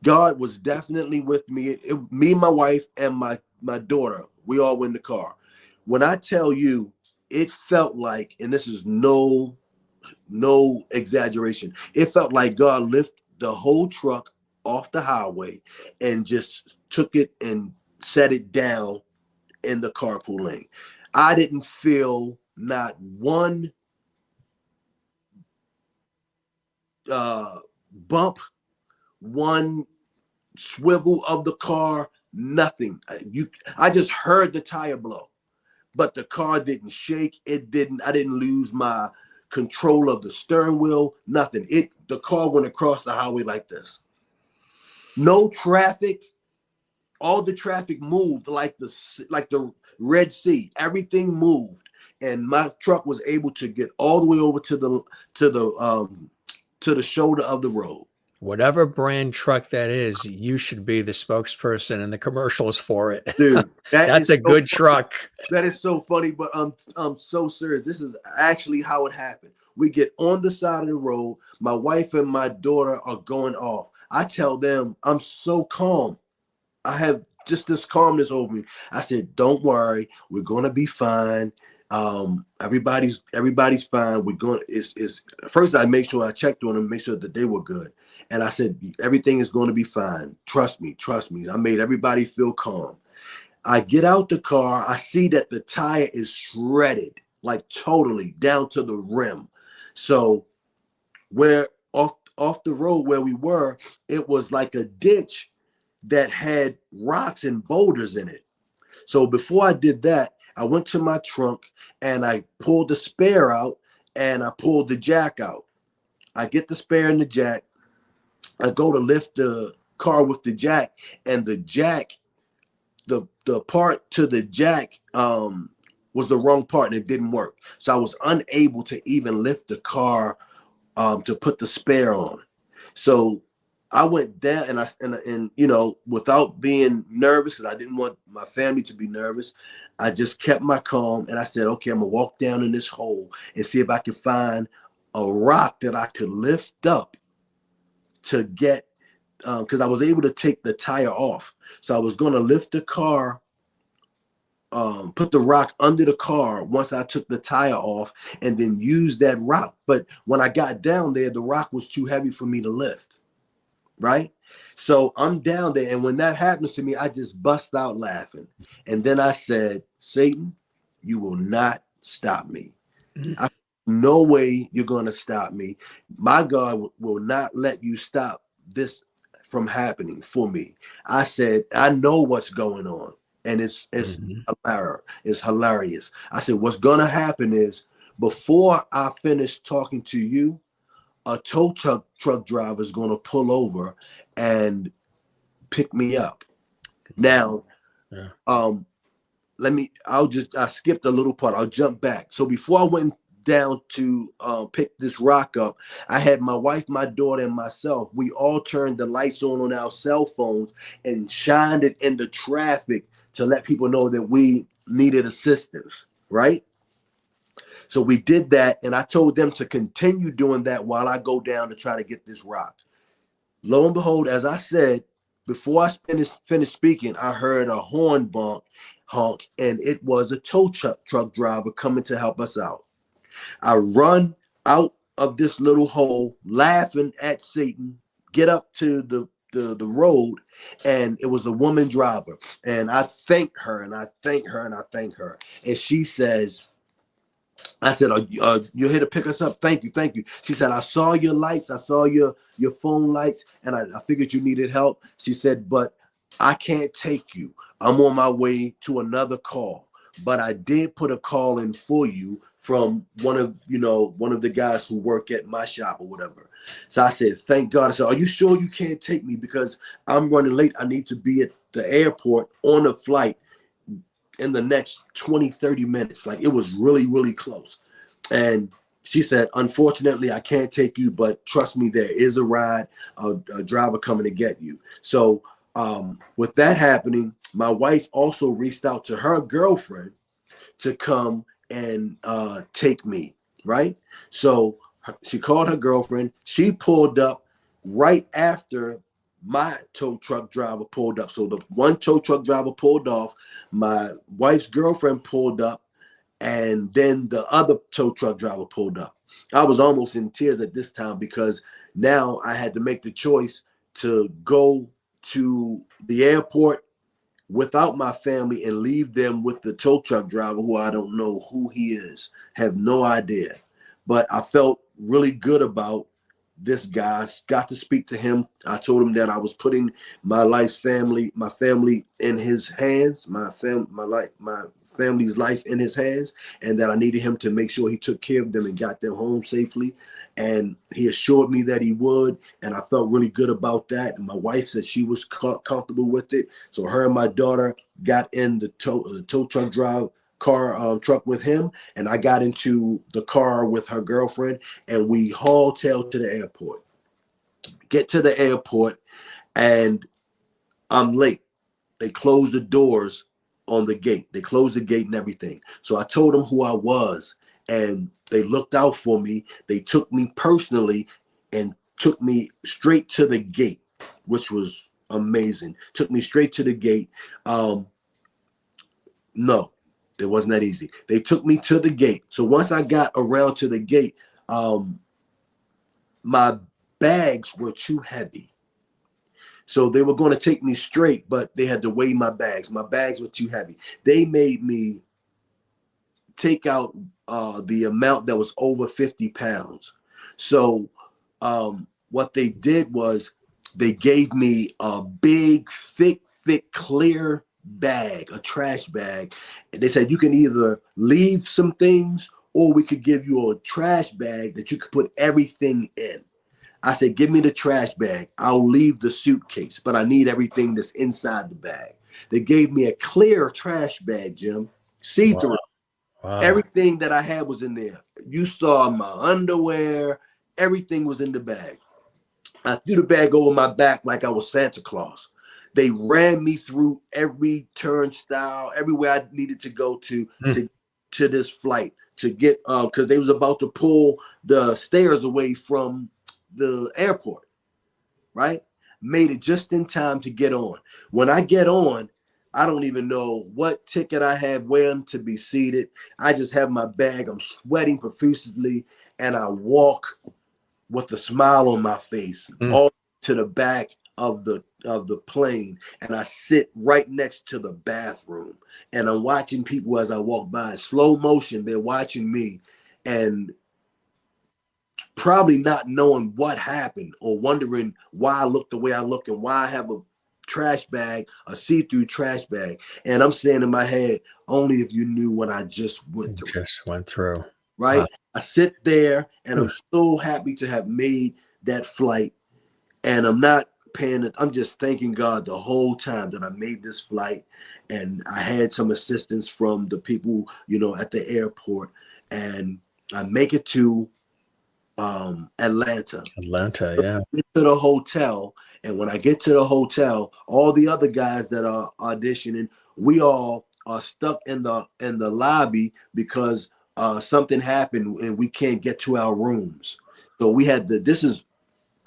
God was definitely with me. Me, my wife, and my daughter, we all were in the car. When I tell you, it felt like, and this is no exaggeration, it felt like God lifted the whole truck off the highway and just took it and set it down in the carpool lane. I didn't feel not one bump, one swivel of the car, nothing. I just heard the tire blow, but the car didn't shake. I didn't lose my control of the steering wheel, nothing. The car went across the highway like this. No traffic. All the traffic moved like the Red Sea. Everything moved, and my truck was able to get all the way over to the shoulder of the road. Whatever brand truck that is, you should be the spokesperson and the commercials for it. Dude, that's a good truck. That is so funny, but I'm so serious. This is actually how it happened. We get on the side of the road. My wife and my daughter are going off. I tell them I'm so calm. I have just this calmness over me. I said, "Don't worry, we're gonna be fine. Everybody's fine. We're going." It's first I make sure I checked on them, make sure that they were good, and I said, "Everything is going to be fine. Trust me. I made everybody feel calm." I get out the car. I see that the tire is shredded, like totally down to the rim. So we're off the road where we were. It was like a ditch that had rocks and boulders in it. So before I did that, I went to my trunk and I pulled the spare out and I pulled the jack out. I get the spare and the jack. I go to lift the car with the jack, and the jack, the part to the jack was the wrong part and it didn't work. So I was unable to even lift the car to put the spare on. So I went down and you know, without being nervous, because I didn't want my family to be nervous, I just kept my calm and I said, okay, I'm gonna walk down in this hole and see if I can find a rock that I could lift up to get, because I was able to take the tire off. So I was gonna lift the car, put the rock under the car once I took the tire off, and then use that rock. But when I got down there, the rock was too heavy for me to lift. Right? So I'm down there, and when that happens to me, I just bust out laughing. And then I said, Satan, you will not stop me. No way you're going to stop me. My God will not let you stop this from happening for me. I said, I know what's going on, and it's hilarious. It's hilarious. I said, what's going to happen is, before I finish talking to you, a tow truck driver is going to pull over and pick me up. Now, I skipped a little part. I'll jump back. So before I went down to pick this rock up, I had my wife, my daughter, and myself. We all turned the lights on our cell phones and shined it in the traffic to let people know that we needed assistance, right? So we did that, and I told them to continue doing that while I go down to try to get this rock. Lo and behold, as I said, before I finished speaking, I heard a horn honk, and it was a tow truck driver coming to help us out. I run out of this little hole, laughing at Satan, get up to the road, and it was a woman driver. And I thank her, and I thank her, and I thank her. And she says, I said, you're here to pick us up? Thank you. She said, I saw your lights. I saw your phone lights, and I figured you needed help. She said, but I can't take you. I'm on my way to another call. but I did put a call in for you from one of the guys who work at my shop or whatever. So I said, thank God. I said, are you sure you can't take me because I'm running late? I need to be at the airport on a flight in the next 20, 30 minutes. Like, it was really, really close. And she said, unfortunately, I can't take you, but trust me, there is a ride, a driver coming to get you. So with that happening, my wife also reached out to her girlfriend to come and take me, right? So she called her girlfriend. She pulled up right after my tow truck driver pulled up. So the one tow truck driver pulled off, my wife's girlfriend pulled up, and then the other tow truck driver pulled up. I was almost in tears at this time because now I had to make the choice to go to the airport without my family and leave them with the tow truck driver who I don't know who he is, have no idea. But I felt really good about this guy. Got to speak to him. I told him that I was putting my family in his hands, my family's life in his hands, and that I needed him to make sure he took care of them and got them home safely. And he assured me that he would, and I felt really good about that. And my wife said she was comfortable with it. So her and my daughter got in the tow truck truck with him, and I got into the car with her girlfriend, and we hauled tail to the airport. Get to the airport, and I'm late. They closed the doors on the gate. They closed the gate and everything. So I told them who I was, and they looked out for me. They took me personally and took me straight to the gate, which was amazing. Took me straight to the gate. No, it wasn't that easy. They took me to the gate. So once I got around to the gate, my bags were too heavy. So they were going to take me straight, but they had to weigh my bags. My bags were too heavy. They made me take out the amount that was over 50 pounds. So what they did was they gave me a big, thick, clear bag, a trash bag. And they said, you can either leave some things or we could give you a trash bag that you could put everything in. I said, give me the trash bag. I'll leave the suitcase, but I need everything that's inside the bag. They gave me a clear trash bag, Jim, see-through. Wow. Wow. Everything that I had was in there. You saw my underwear. Everything was in the bag. I threw the bag over my back like I was Santa Claus. They ran me through every turnstile, everywhere I needed to go to this flight to get, because they was about to pull the stairs away from the airport, right? Made it just in time to get on. When I get on, I don't even know what ticket I have, where to be seated. I just have my bag. I'm sweating profusely, and I walk with a smile on my face all to the back of the plane, and I sit right next to the bathroom, and I'm watching people as I walk by in slow motion. They're watching me, and probably not knowing what happened or wondering why I look the way I look and why I have a trash bag, a see-through trash bag. And I'm saying in my head, only if you knew what I just went through. Right? Wow. I sit there and I'm so happy to have made that flight. And I'm not paying it. I'm just thanking God the whole time that I made this flight. And I had some assistance from the people, at the airport. And I make it to Atlanta, yeah. Get to the hotel, and when I get to the hotel, all the other guys that are auditioning, we all are stuck in the lobby because something happened and we can't get to our rooms. So we had this is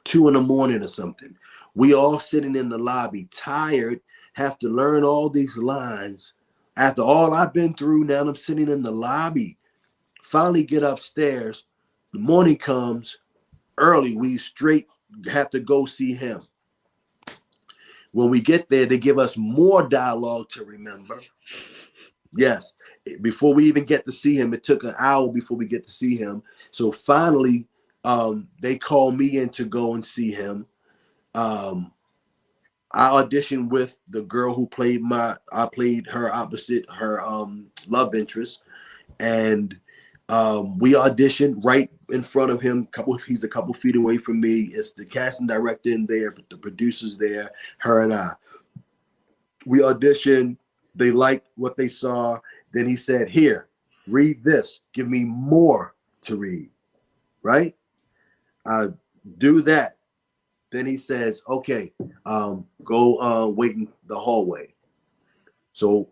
2 a.m. or something. We all sitting in the lobby, tired, have to learn all these lines. After all I've been through, now I'm sitting in the lobby. Finally get upstairs. The morning comes early. We straight have to go see him. When we get there, they give us more dialogue to remember. Yes. Before we even get to see him, it took an hour before we get to see him. So finally, they call me in to go and see him. I auditioned with the girl who played I played her opposite her love interest, and we auditioned right in front of him. He's a couple feet away from me. It's the casting director in there, the producers there, her and I. We auditioned. They liked what they saw. Then he said, "Here, read this. Give me more to read." Right? I do that. Then he says, "Okay, go wait in the hallway." So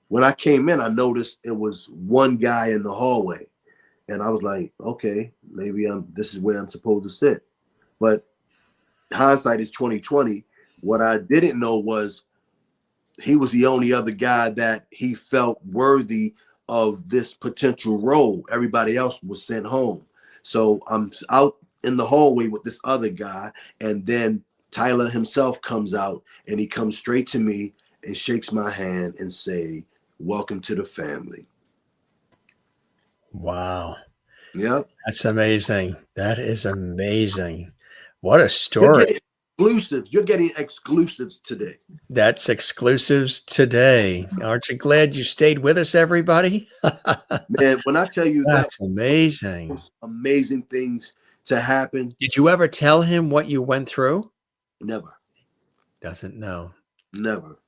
when I came in, I noticed it was one guy in the hallway. And I was like, okay, maybe this is where I'm supposed to sit. But hindsight is 2020. What I didn't know was he was the only other guy that he felt worthy of this potential role. Everybody else was sent home. So I'm out in the hallway with this other guy, and then Tyler himself comes out, and he comes straight to me and shakes my hand and say, "Welcome to the family." Wow. Yep. That's amazing. That is amazing. What a You're story. getting exclusives. You're getting exclusives today. That's exclusives today. Aren't you glad you stayed with us, everybody? Man, when I tell you that That's amazing. was amazing things to happen, Did you ever tell him what you went through? never, Doesn't know. never.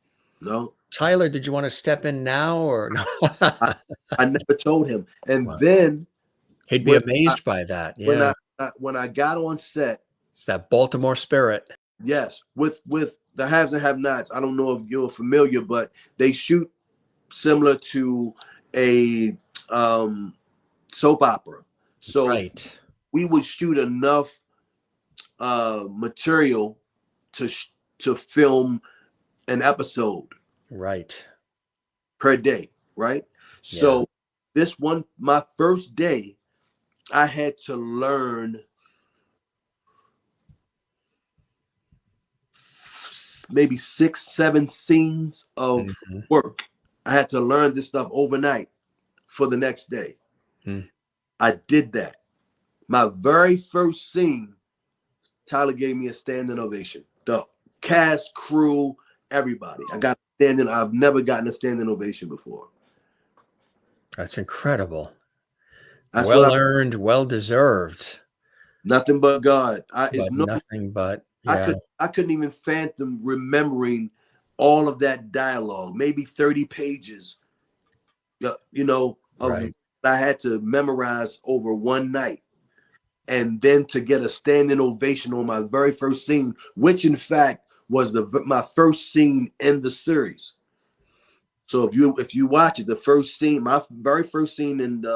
No, Tyler, did you want to step in now or no? I never told him. And Wow. then He'd be when amazed by that. when Yeah. when I got on set, It's that Baltimore spirit. yes, with the haves and have-nots. I don't know if you're familiar, but they shoot similar to a soap opera. So Right. we would shoot enough material to film an episode Right. per day, right? So this one, my first day, I had to learn maybe 6, 7 scenes of Mhm. work. I had to learn this stuff overnight for the next day. I did that. My very first scene, Tyler gave me a standing ovation. The cast, crew, everybody. I got standing. I've never gotten a standing ovation before. That's incredible. That's what Well earned, well deserved, nothing but God. but nothing but yeah. I couldn't even fathom remembering all of that dialogue, maybe 30 pages, of Right. I had to memorize over one night. And then to get a standing ovation on my very first scene, which in fact was my first scene in the series. So if you watch it, the first scene, my very first scene in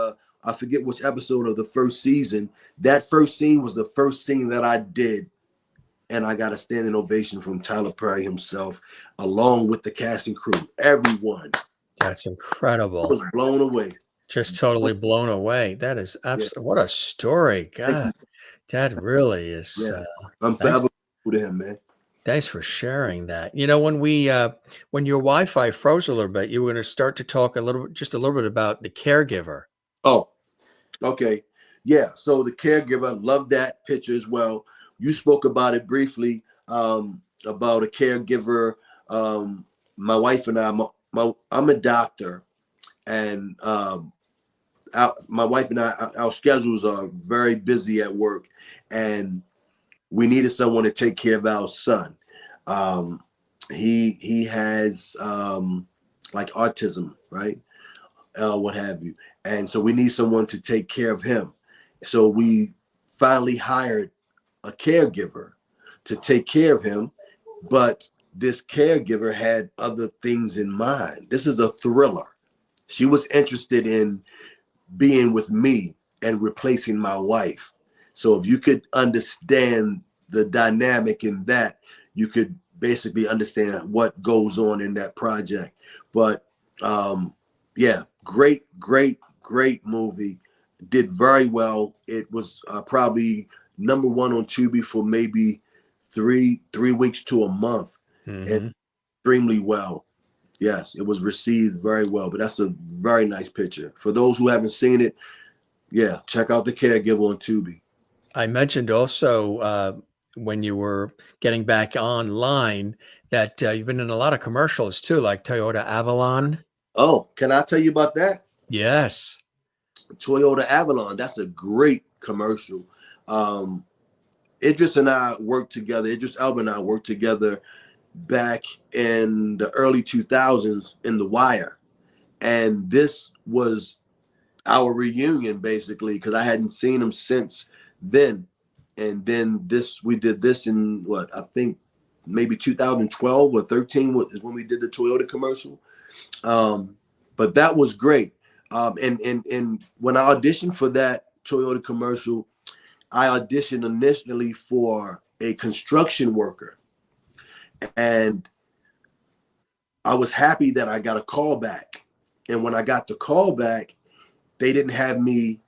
I forget which episode of the first season, that first scene was the first scene that I did. And I got a standing ovation from Tyler Perry himself, along with the cast and crew. Everyone. That's I incredible. was blown away. Just totally blown away. That is absolutely what a story. Thank you. God, that really is. Yeah. I'm Thanks, forever grateful to him, man. thanks for sharing that. When your Wi-Fi froze a little bit, you were going to start to talk just a little bit about the caregiver. Oh, okay. Yeah. So the caregiver, love that picture as well. You spoke about it briefly, about a caregiver. My wife and I'm a doctor, and my wife and our schedules are very busy at work, and we needed someone to take care of our son. He has like autism, right? What have you. And so we need someone to take care of him. So we finally hired a caregiver to take care of him, but this caregiver had other things in mind. This is a thriller. She was interested in being with me and replacing my wife. So if you could understand the dynamic in that, you could basically understand what goes on in that project. But yeah, great movie. Did very well. It was probably number one on Tubi for maybe three weeks to a month, and extremely well. Yes, it was received very well. But that's a very nice picture. For those who haven't seen it, yeah, check out The Caregiver on Tubi. I mentioned also when you were getting back online that you've been in a lot of commercials too, like Toyota Avalon. Oh, can I tell you about that? Yes. Toyota Avalon. That's a great commercial. Idris and I worked together. Idris Elba and I worked together back in the early 2000s in The Wire. And this was our reunion, basically, because I hadn't seen him since then. And then we did this in what I think maybe 2012 or 13 is when we did the Toyota commercial. But that was great. And when I auditioned for that Toyota commercial, I auditioned initially for a construction worker. And I was happy that I got a call back. And when I got the call back, they didn't have me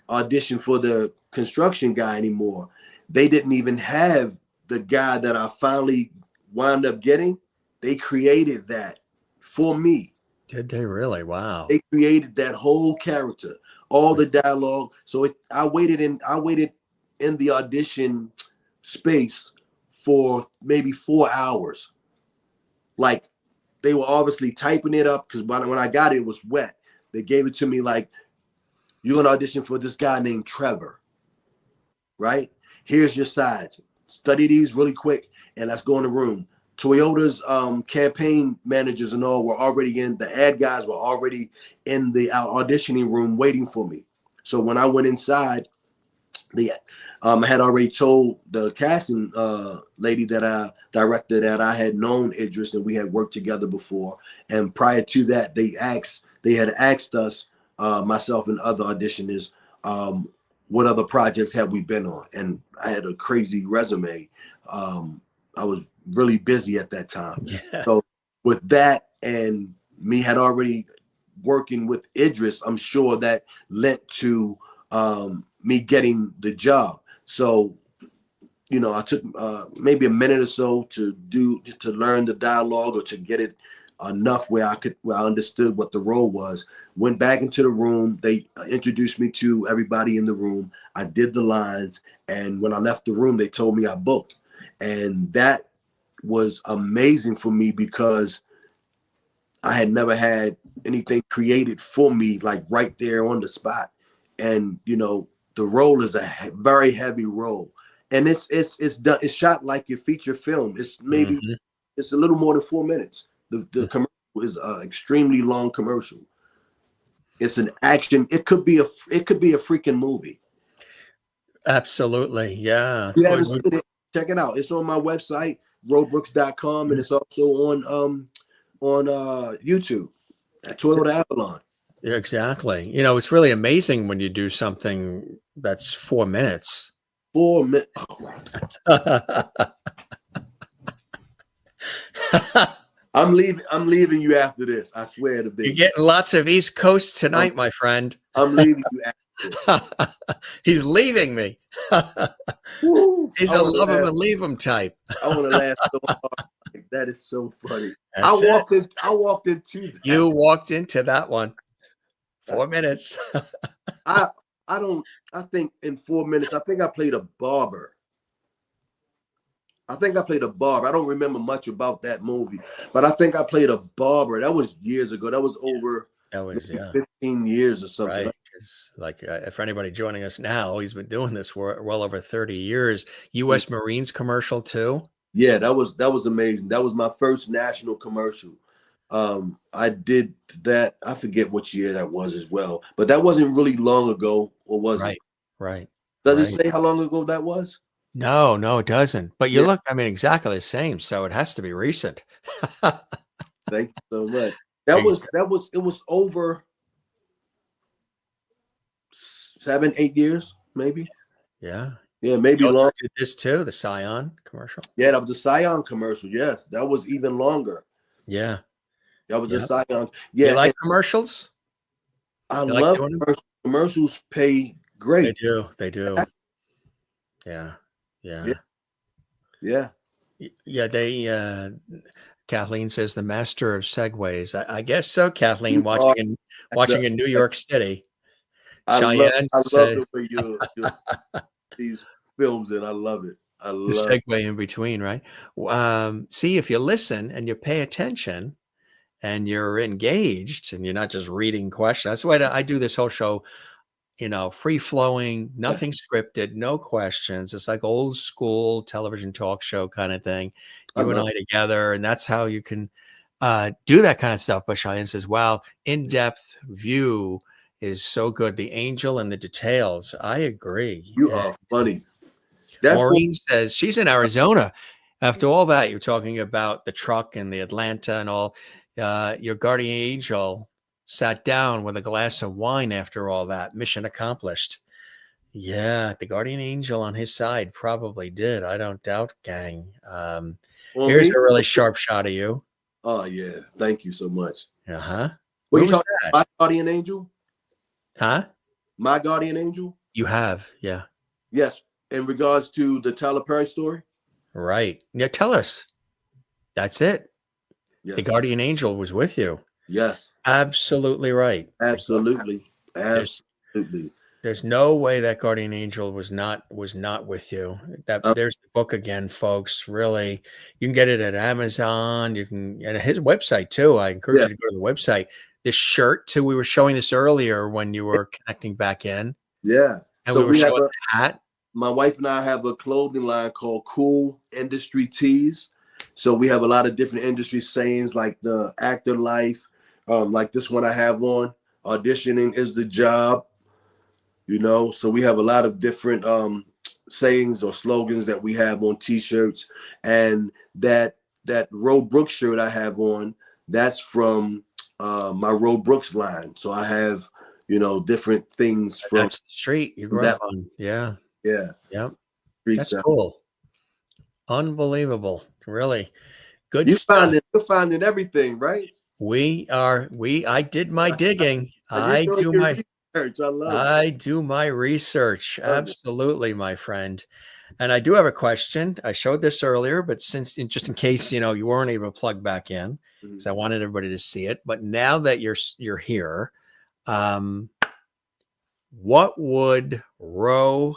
audition for the construction guy anymore. They didn't even have the guy that I finally wound up getting. They created that for me. Did they really? Wow. They created that whole character, all the dialogue. So I waited in the audition space for maybe 4 hours. Like, they were obviously typing it up, because when I got it, it was wet. They gave it to me like, you're going to audition for this guy named Trevor, right? Here's your sides. Study these really quick, and let's go in the room. Toyota's campaign managers and all were already in. The ad guys were already in the auditioning room waiting for me. So when I went inside, I had already told the casting lady that I directed that I had known Idris and we had worked together before. And prior to that, they had asked us, myself and other auditioners, what other projects have we been on? And I had a crazy resume. I was really busy at that time. Yeah. So with that and me had already working with Idris, I'm sure that led to me getting the job. So, you know, I took maybe a minute or so to learn the dialogue or to get it enough where I understood what the role was. Went back into the room. They introduced me to everybody in the room. I did the lines. And when I left the room, they told me I booked. And that was amazing for me because I had never had anything created for me, like right there on the spot. And, you know, the role is a very heavy role. And it's shot like your feature film. It's maybe it's a little more than 4 minutes. The commercial is an extremely long commercial. It's an action. It could be a freaking movie. Absolutely. Yeah. You haven't seen it? Check it out. It's on my website, robrooks.com, and it's also on YouTube at Toyota Avalon. Exactly. You know, it's really amazing when you do something that's 4 minutes. 4 minutes. Oh. I'm leaving you after this. I swear to be. You're getting lots of East Coast tonight, my friend. I'm leaving you after this. He's leaving me. Woo, He's a love him and leave him type. I want to laugh so hard. That is so funny. I walked into that. You walked into that one. 4 minutes. I think in 4 minutes, I think I played a barber. I don't remember much about that movie, but I think I played a barber. That was years ago. That was over 15 years or something. Right. Like for anybody joining us now, he's been doing this for well over 30 years. U.S. Marines commercial too. Yeah, that was amazing. That was my first national commercial. I did that. I forget which year that was as well, but that wasn't really long ago, or was it? Right. Does it say how long ago that was? No, it doesn't. But you look, I mean, exactly the same. So it has to be recent. Thank you so much. It was over 7-8 years, maybe. Yeah. Yeah, maybe longer. Did this too, the Scion commercial. Yeah, that was the Scion commercial. Yes, that was even longer. Yeah. That was a Scion. Yeah. You like commercials? I love commercials. Commercials pay great. They do. Yeah. They Kathleen says the master of segues. I guess so, Kathleen, watching in New York City. I love the way you these films, and I love it. I love the segue in between, right? See, if you listen and you pay attention and you're engaged and you're not just reading questions. That's why I do this whole show, free flowing, Yes, nothing scripted, no questions. It's like old school television talk show kind of thing. I You and love. I together, and that's how you can do that kind of stuff. But Cheyenne says, wow, in-depth view is so good. The angel and the details. I agree. You are funny. That's what. Maureen says she's in Arizona. After all that, you're talking about the truck and the Atlanta and all. Your guardian angel sat down with a glass of wine after all that. Mission accomplished. Yeah, the guardian angel on his side probably did. I don't doubt, gang. On Here's me. a really sharp shot of you. Oh yeah, thank you so much. Uh-huh. What Where you was talking that? about? My guardian angel? Huh? My guardian angel? You have, yeah. Yes. In regards to the Tyler Perry story? Right. Yeah, tell us. That's it. Yes. The guardian angel was with you. Yes. Absolutely right. Absolutely. There's, Absolutely. there's no way that guardian angel was not with you. There's the book again, folks. Really, you can get it at Amazon. You can, and his website too. I encourage you to go to the website. This shirt too. We were showing this earlier when you were connecting back in. Yeah. And So we were we have showing the hat. my wife and I have a clothing line called Cool Industry Tees. So we have a lot of different industry sayings like the actor life, like this one I have on, auditioning is the job, So we have a lot of different sayings or slogans that we have on t-shirts. And that Ro Brooks shirt I have on, that's from my Ro Brooks line. So I have, different things from That's the street you grew up on. Yeah. yeah. Yep. Street That's side. cool. Unbelievable. Really good You're stuff. finding everything, right? I did my digging. You're doing your research. I love it. I do my research. Absolutely, my friend. And I do have a question. I showed this earlier, but just in case, you weren't able to plug back in, because I wanted everybody to see it. But now that you're here, what would Ro,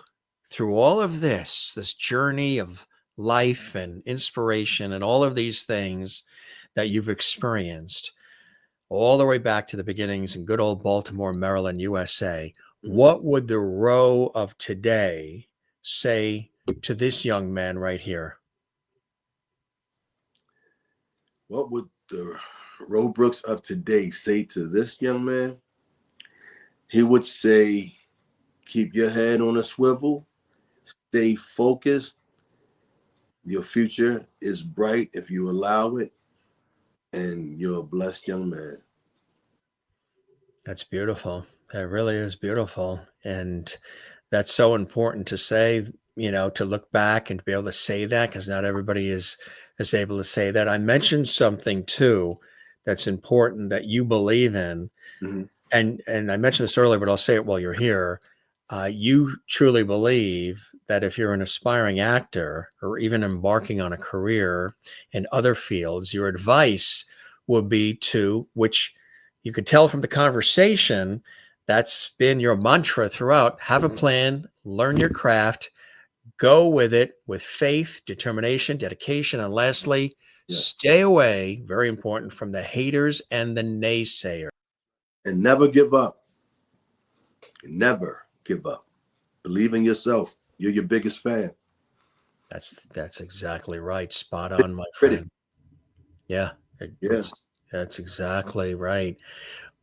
through all of this journey of life and inspiration and all of these things that you've experienced, all the way back to the beginnings in good old Baltimore, Maryland, USA, what would the Ro of today say to this young man right here? What would the Ro Brooks of today say to this young man? He would say, keep your head on a swivel, stay focused. Your future is bright if you allow it, and you're a blessed young man. That's beautiful. That really is beautiful. And that's so important to say, to look back and to be able to say that, because not everybody is able to say that. I mentioned something too that's important that you believe in. Mm-hmm. And I mentioned this earlier, but I'll say it while you're here. You truly believe that if you're an aspiring actor or even embarking on a career in other fields, your advice would be to, which you could tell from the conversation, that's been your mantra throughout: have a plan, learn your craft, go with it with faith, determination, dedication, and lastly, stay away, very important, from the haters and the naysayers. And never give up. Never give up. Believe in yourself. You're your biggest fan. That's exactly right. Spot on, my friend. Yeah. That's exactly right.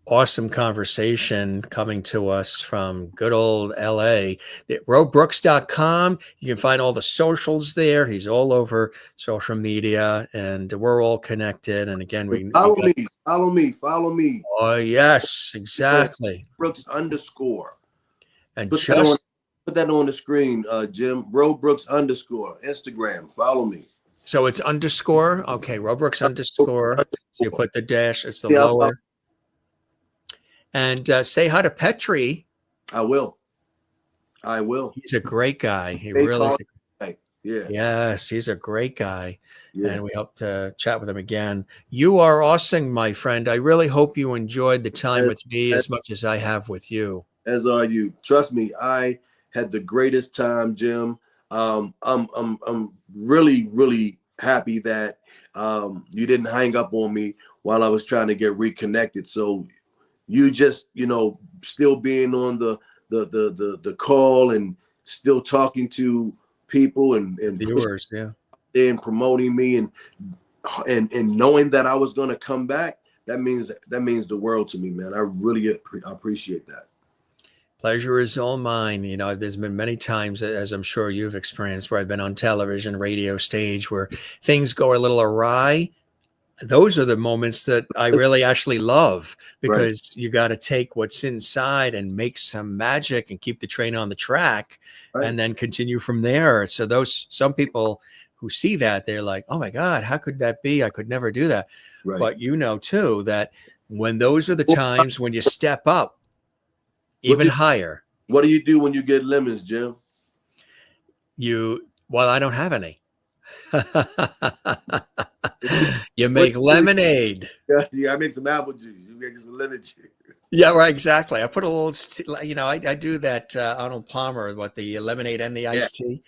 Awesome conversation coming to us from good old LA. RoBrooks.com. You can find all the socials there. He's all over social media, and we're all connected. And again, follow me. Oh, yes, exactly. Brooks _ And put that on the screen, Jim. Ro Brooks _ Instagram. Follow me. So it's _ Okay, Ro Brooks _ So you put the dash. It's the lower. And say hi to Petri. I will. He's a great guy. He really is. Yeah. Yes, he's a great guy. Yeah. And we hope to chat with him again. You are awesome, my friend. I really hope you enjoyed the time with me as much as I have with you. As are you. Trust me, I had the greatest time, Jim. I'm really, really happy that You didn't hang up on me while I was trying to get reconnected. So you just, still being on the call and still talking to people and Viewers, yeah. and promoting me and knowing that I was going to come back, that means the world to me, man. I really appreciate that. Pleasure is all mine. There's been many times, as I'm sure you've experienced, where I've been on television, radio, stage, where things go a little awry. Those are the moments that I really actually love, because you got to take what's inside and make some magic and keep the train on the track, and then continue from there. So some people who see that, they're like, oh my God, how could that be? I could never do that. Right. But too, that when those are the times when you step up even higher. What do you do when you get lemons, Jim? Well, I don't have any. You make lemonade. Yeah, I make some apple juice. You make some lemon juice. Yeah, right. Exactly. I put a little, I do that Arnold Palmer, the lemonade and the iced tea.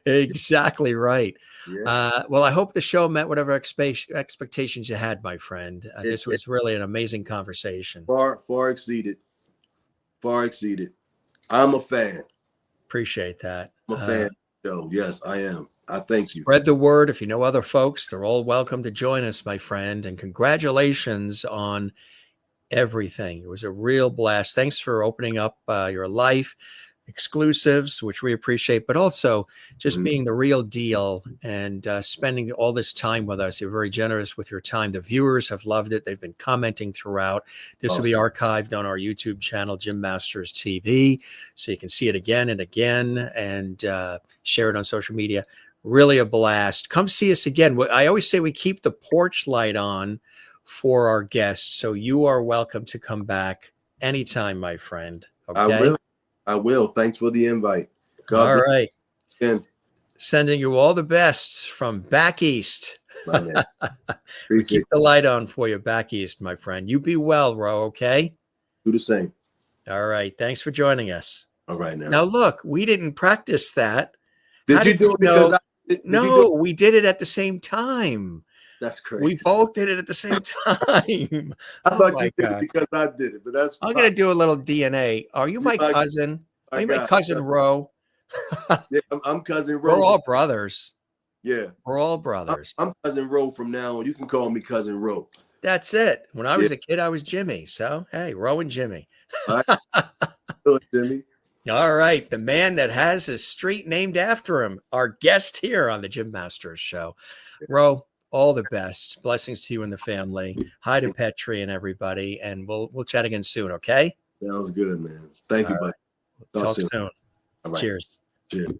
Exactly right. Yeah. Well, I hope the show met whatever expectations you had, my friend. This was really an amazing conversation. Far exceeded. Far exceeded. I'm a fan. Appreciate that. I'm a fan. So yes, I am. I thank you. Spread the word. If you know other folks, they're all welcome to join us, my friend. And congratulations on everything. It was a real blast. Thanks for opening up your life, exclusives, which we appreciate, but also just being the real deal and spending all this time with us. You're very generous with your time. The viewers have loved it. They've been commenting throughout. This will be archived on our YouTube channel, Jim Masters TV, so you can see it again and again, and share it on social media. Really a blast. Come see us again. I always say we keep the porch light on for our guests, so you are welcome to come back anytime, my friend. Okay? I will. Thanks for the invite. God all right. Again. Sending you all the best from back east. We keep the light on for you back east, my friend. You be well, Ro, okay? Do the same. All right. Thanks for joining us. All right. Now look, we didn't practice that. Did you do it because No, we did it at the same time. That's crazy. We both did it at the same time. I thought you did it because I did it, but that's fine. I'm going to do a little DNA. Are you my cousin? Are you my cousin, Ro? Yeah, I'm cousin Ro. We're all brothers. Yeah. We're all brothers. I'm cousin Ro from now on. You can call me cousin Ro. That's it. When I was a kid, I was Jimmy. So, hey, Ro and Jimmy. All right. Jimmy. All right. The man that has his street named after him, our guest here on the Jim Masters Show. Ro, all the best. Blessings to you and the family. Hi to Petri and everybody. And we'll chat again soon, okay? Sounds good, man. Thank you, buddy. Talk soon. All right. Cheers. Cheers.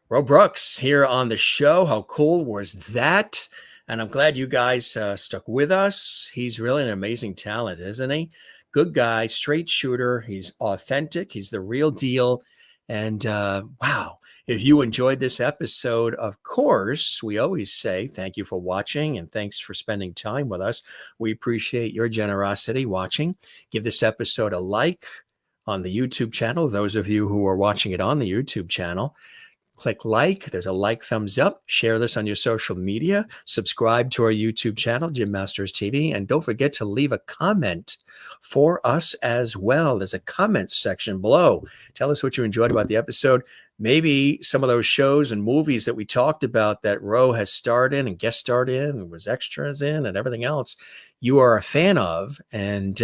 Ro Brooks here on the show. How cool was that? And I'm glad you guys stuck with us. He's really an amazing talent, isn't he? Good guy, straight shooter. He's authentic. He's the real deal. And wow. If you enjoyed this episode, of course, we always say thank you for watching and thanks for spending time with us. We appreciate your generosity watching. Give this episode a like on the YouTube channel. Those of you who are watching it on the YouTube channel, click like. There's a like, thumbs up. Share this on your social media. Subscribe to our YouTube channel, Jim Masters TV. And don't forget to leave a comment for us as well. There's a comment section below. Tell us what you enjoyed about the episode. Maybe some of those shows and movies that we talked about that Ro has starred in and guest starred in and was extras in and everything else you are a fan of. And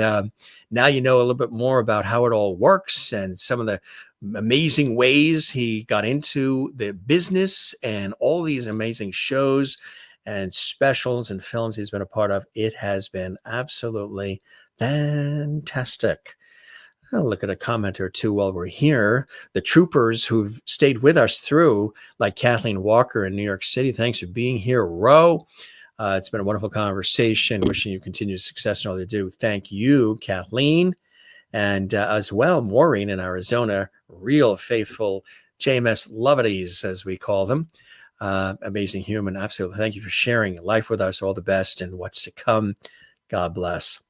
now you know a little bit more about how it all works and some of the amazing ways he got into the business and all these amazing shows and specials and films he's been a part of. It has been absolutely fantastic. I'll look at a comment or two while we're here. The troopers who've stayed with us through, like Kathleen Walker in New York City. Thanks for being here, Ro. It's been a wonderful conversation. Wishing you continued success in all you do. Thank you, Kathleen. And as well, Maureen in Arizona, real faithful JMS Lovities, as we call them. Amazing human. Absolutely. Thank you for sharing life with us. All the best and what's to come. God bless.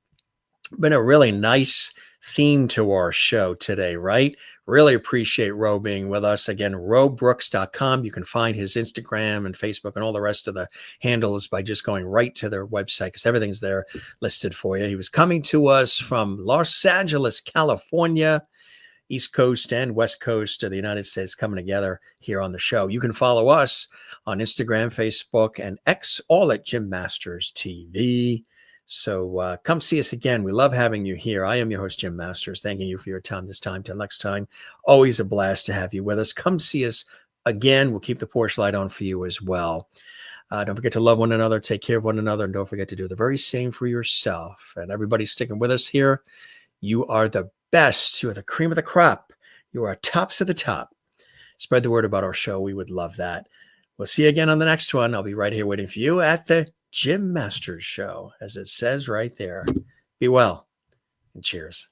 Been a really nice theme to our show today, right? Really appreciate Ro being with us. Again, robrooks.com. You can find his Instagram and Facebook and all the rest of the handles by just going right to their website because everything's there listed for you. He was coming to us from Los Angeles, California. East Coast and West Coast of the United States coming together here on the show. You can follow us on Instagram, Facebook, and X, all at Jim Masters TV. So come see us again. We love having you here. I am your host, Jim Masters. Thanking you for your time this time. Till next time, always a blast to have you with us. Come see us again. We'll keep the porch light on for you as well. Don't forget to love one another, take care of one another, and don't forget to do the very same for yourself. And everybody sticking with us here, you are the best. You are the cream of the crop. You are tops of the top. Spread the word about our show. We would love that. We'll see you again on the next one. I'll be right here waiting for you at the Jim Masters Show, as it says right there. Be well and cheers.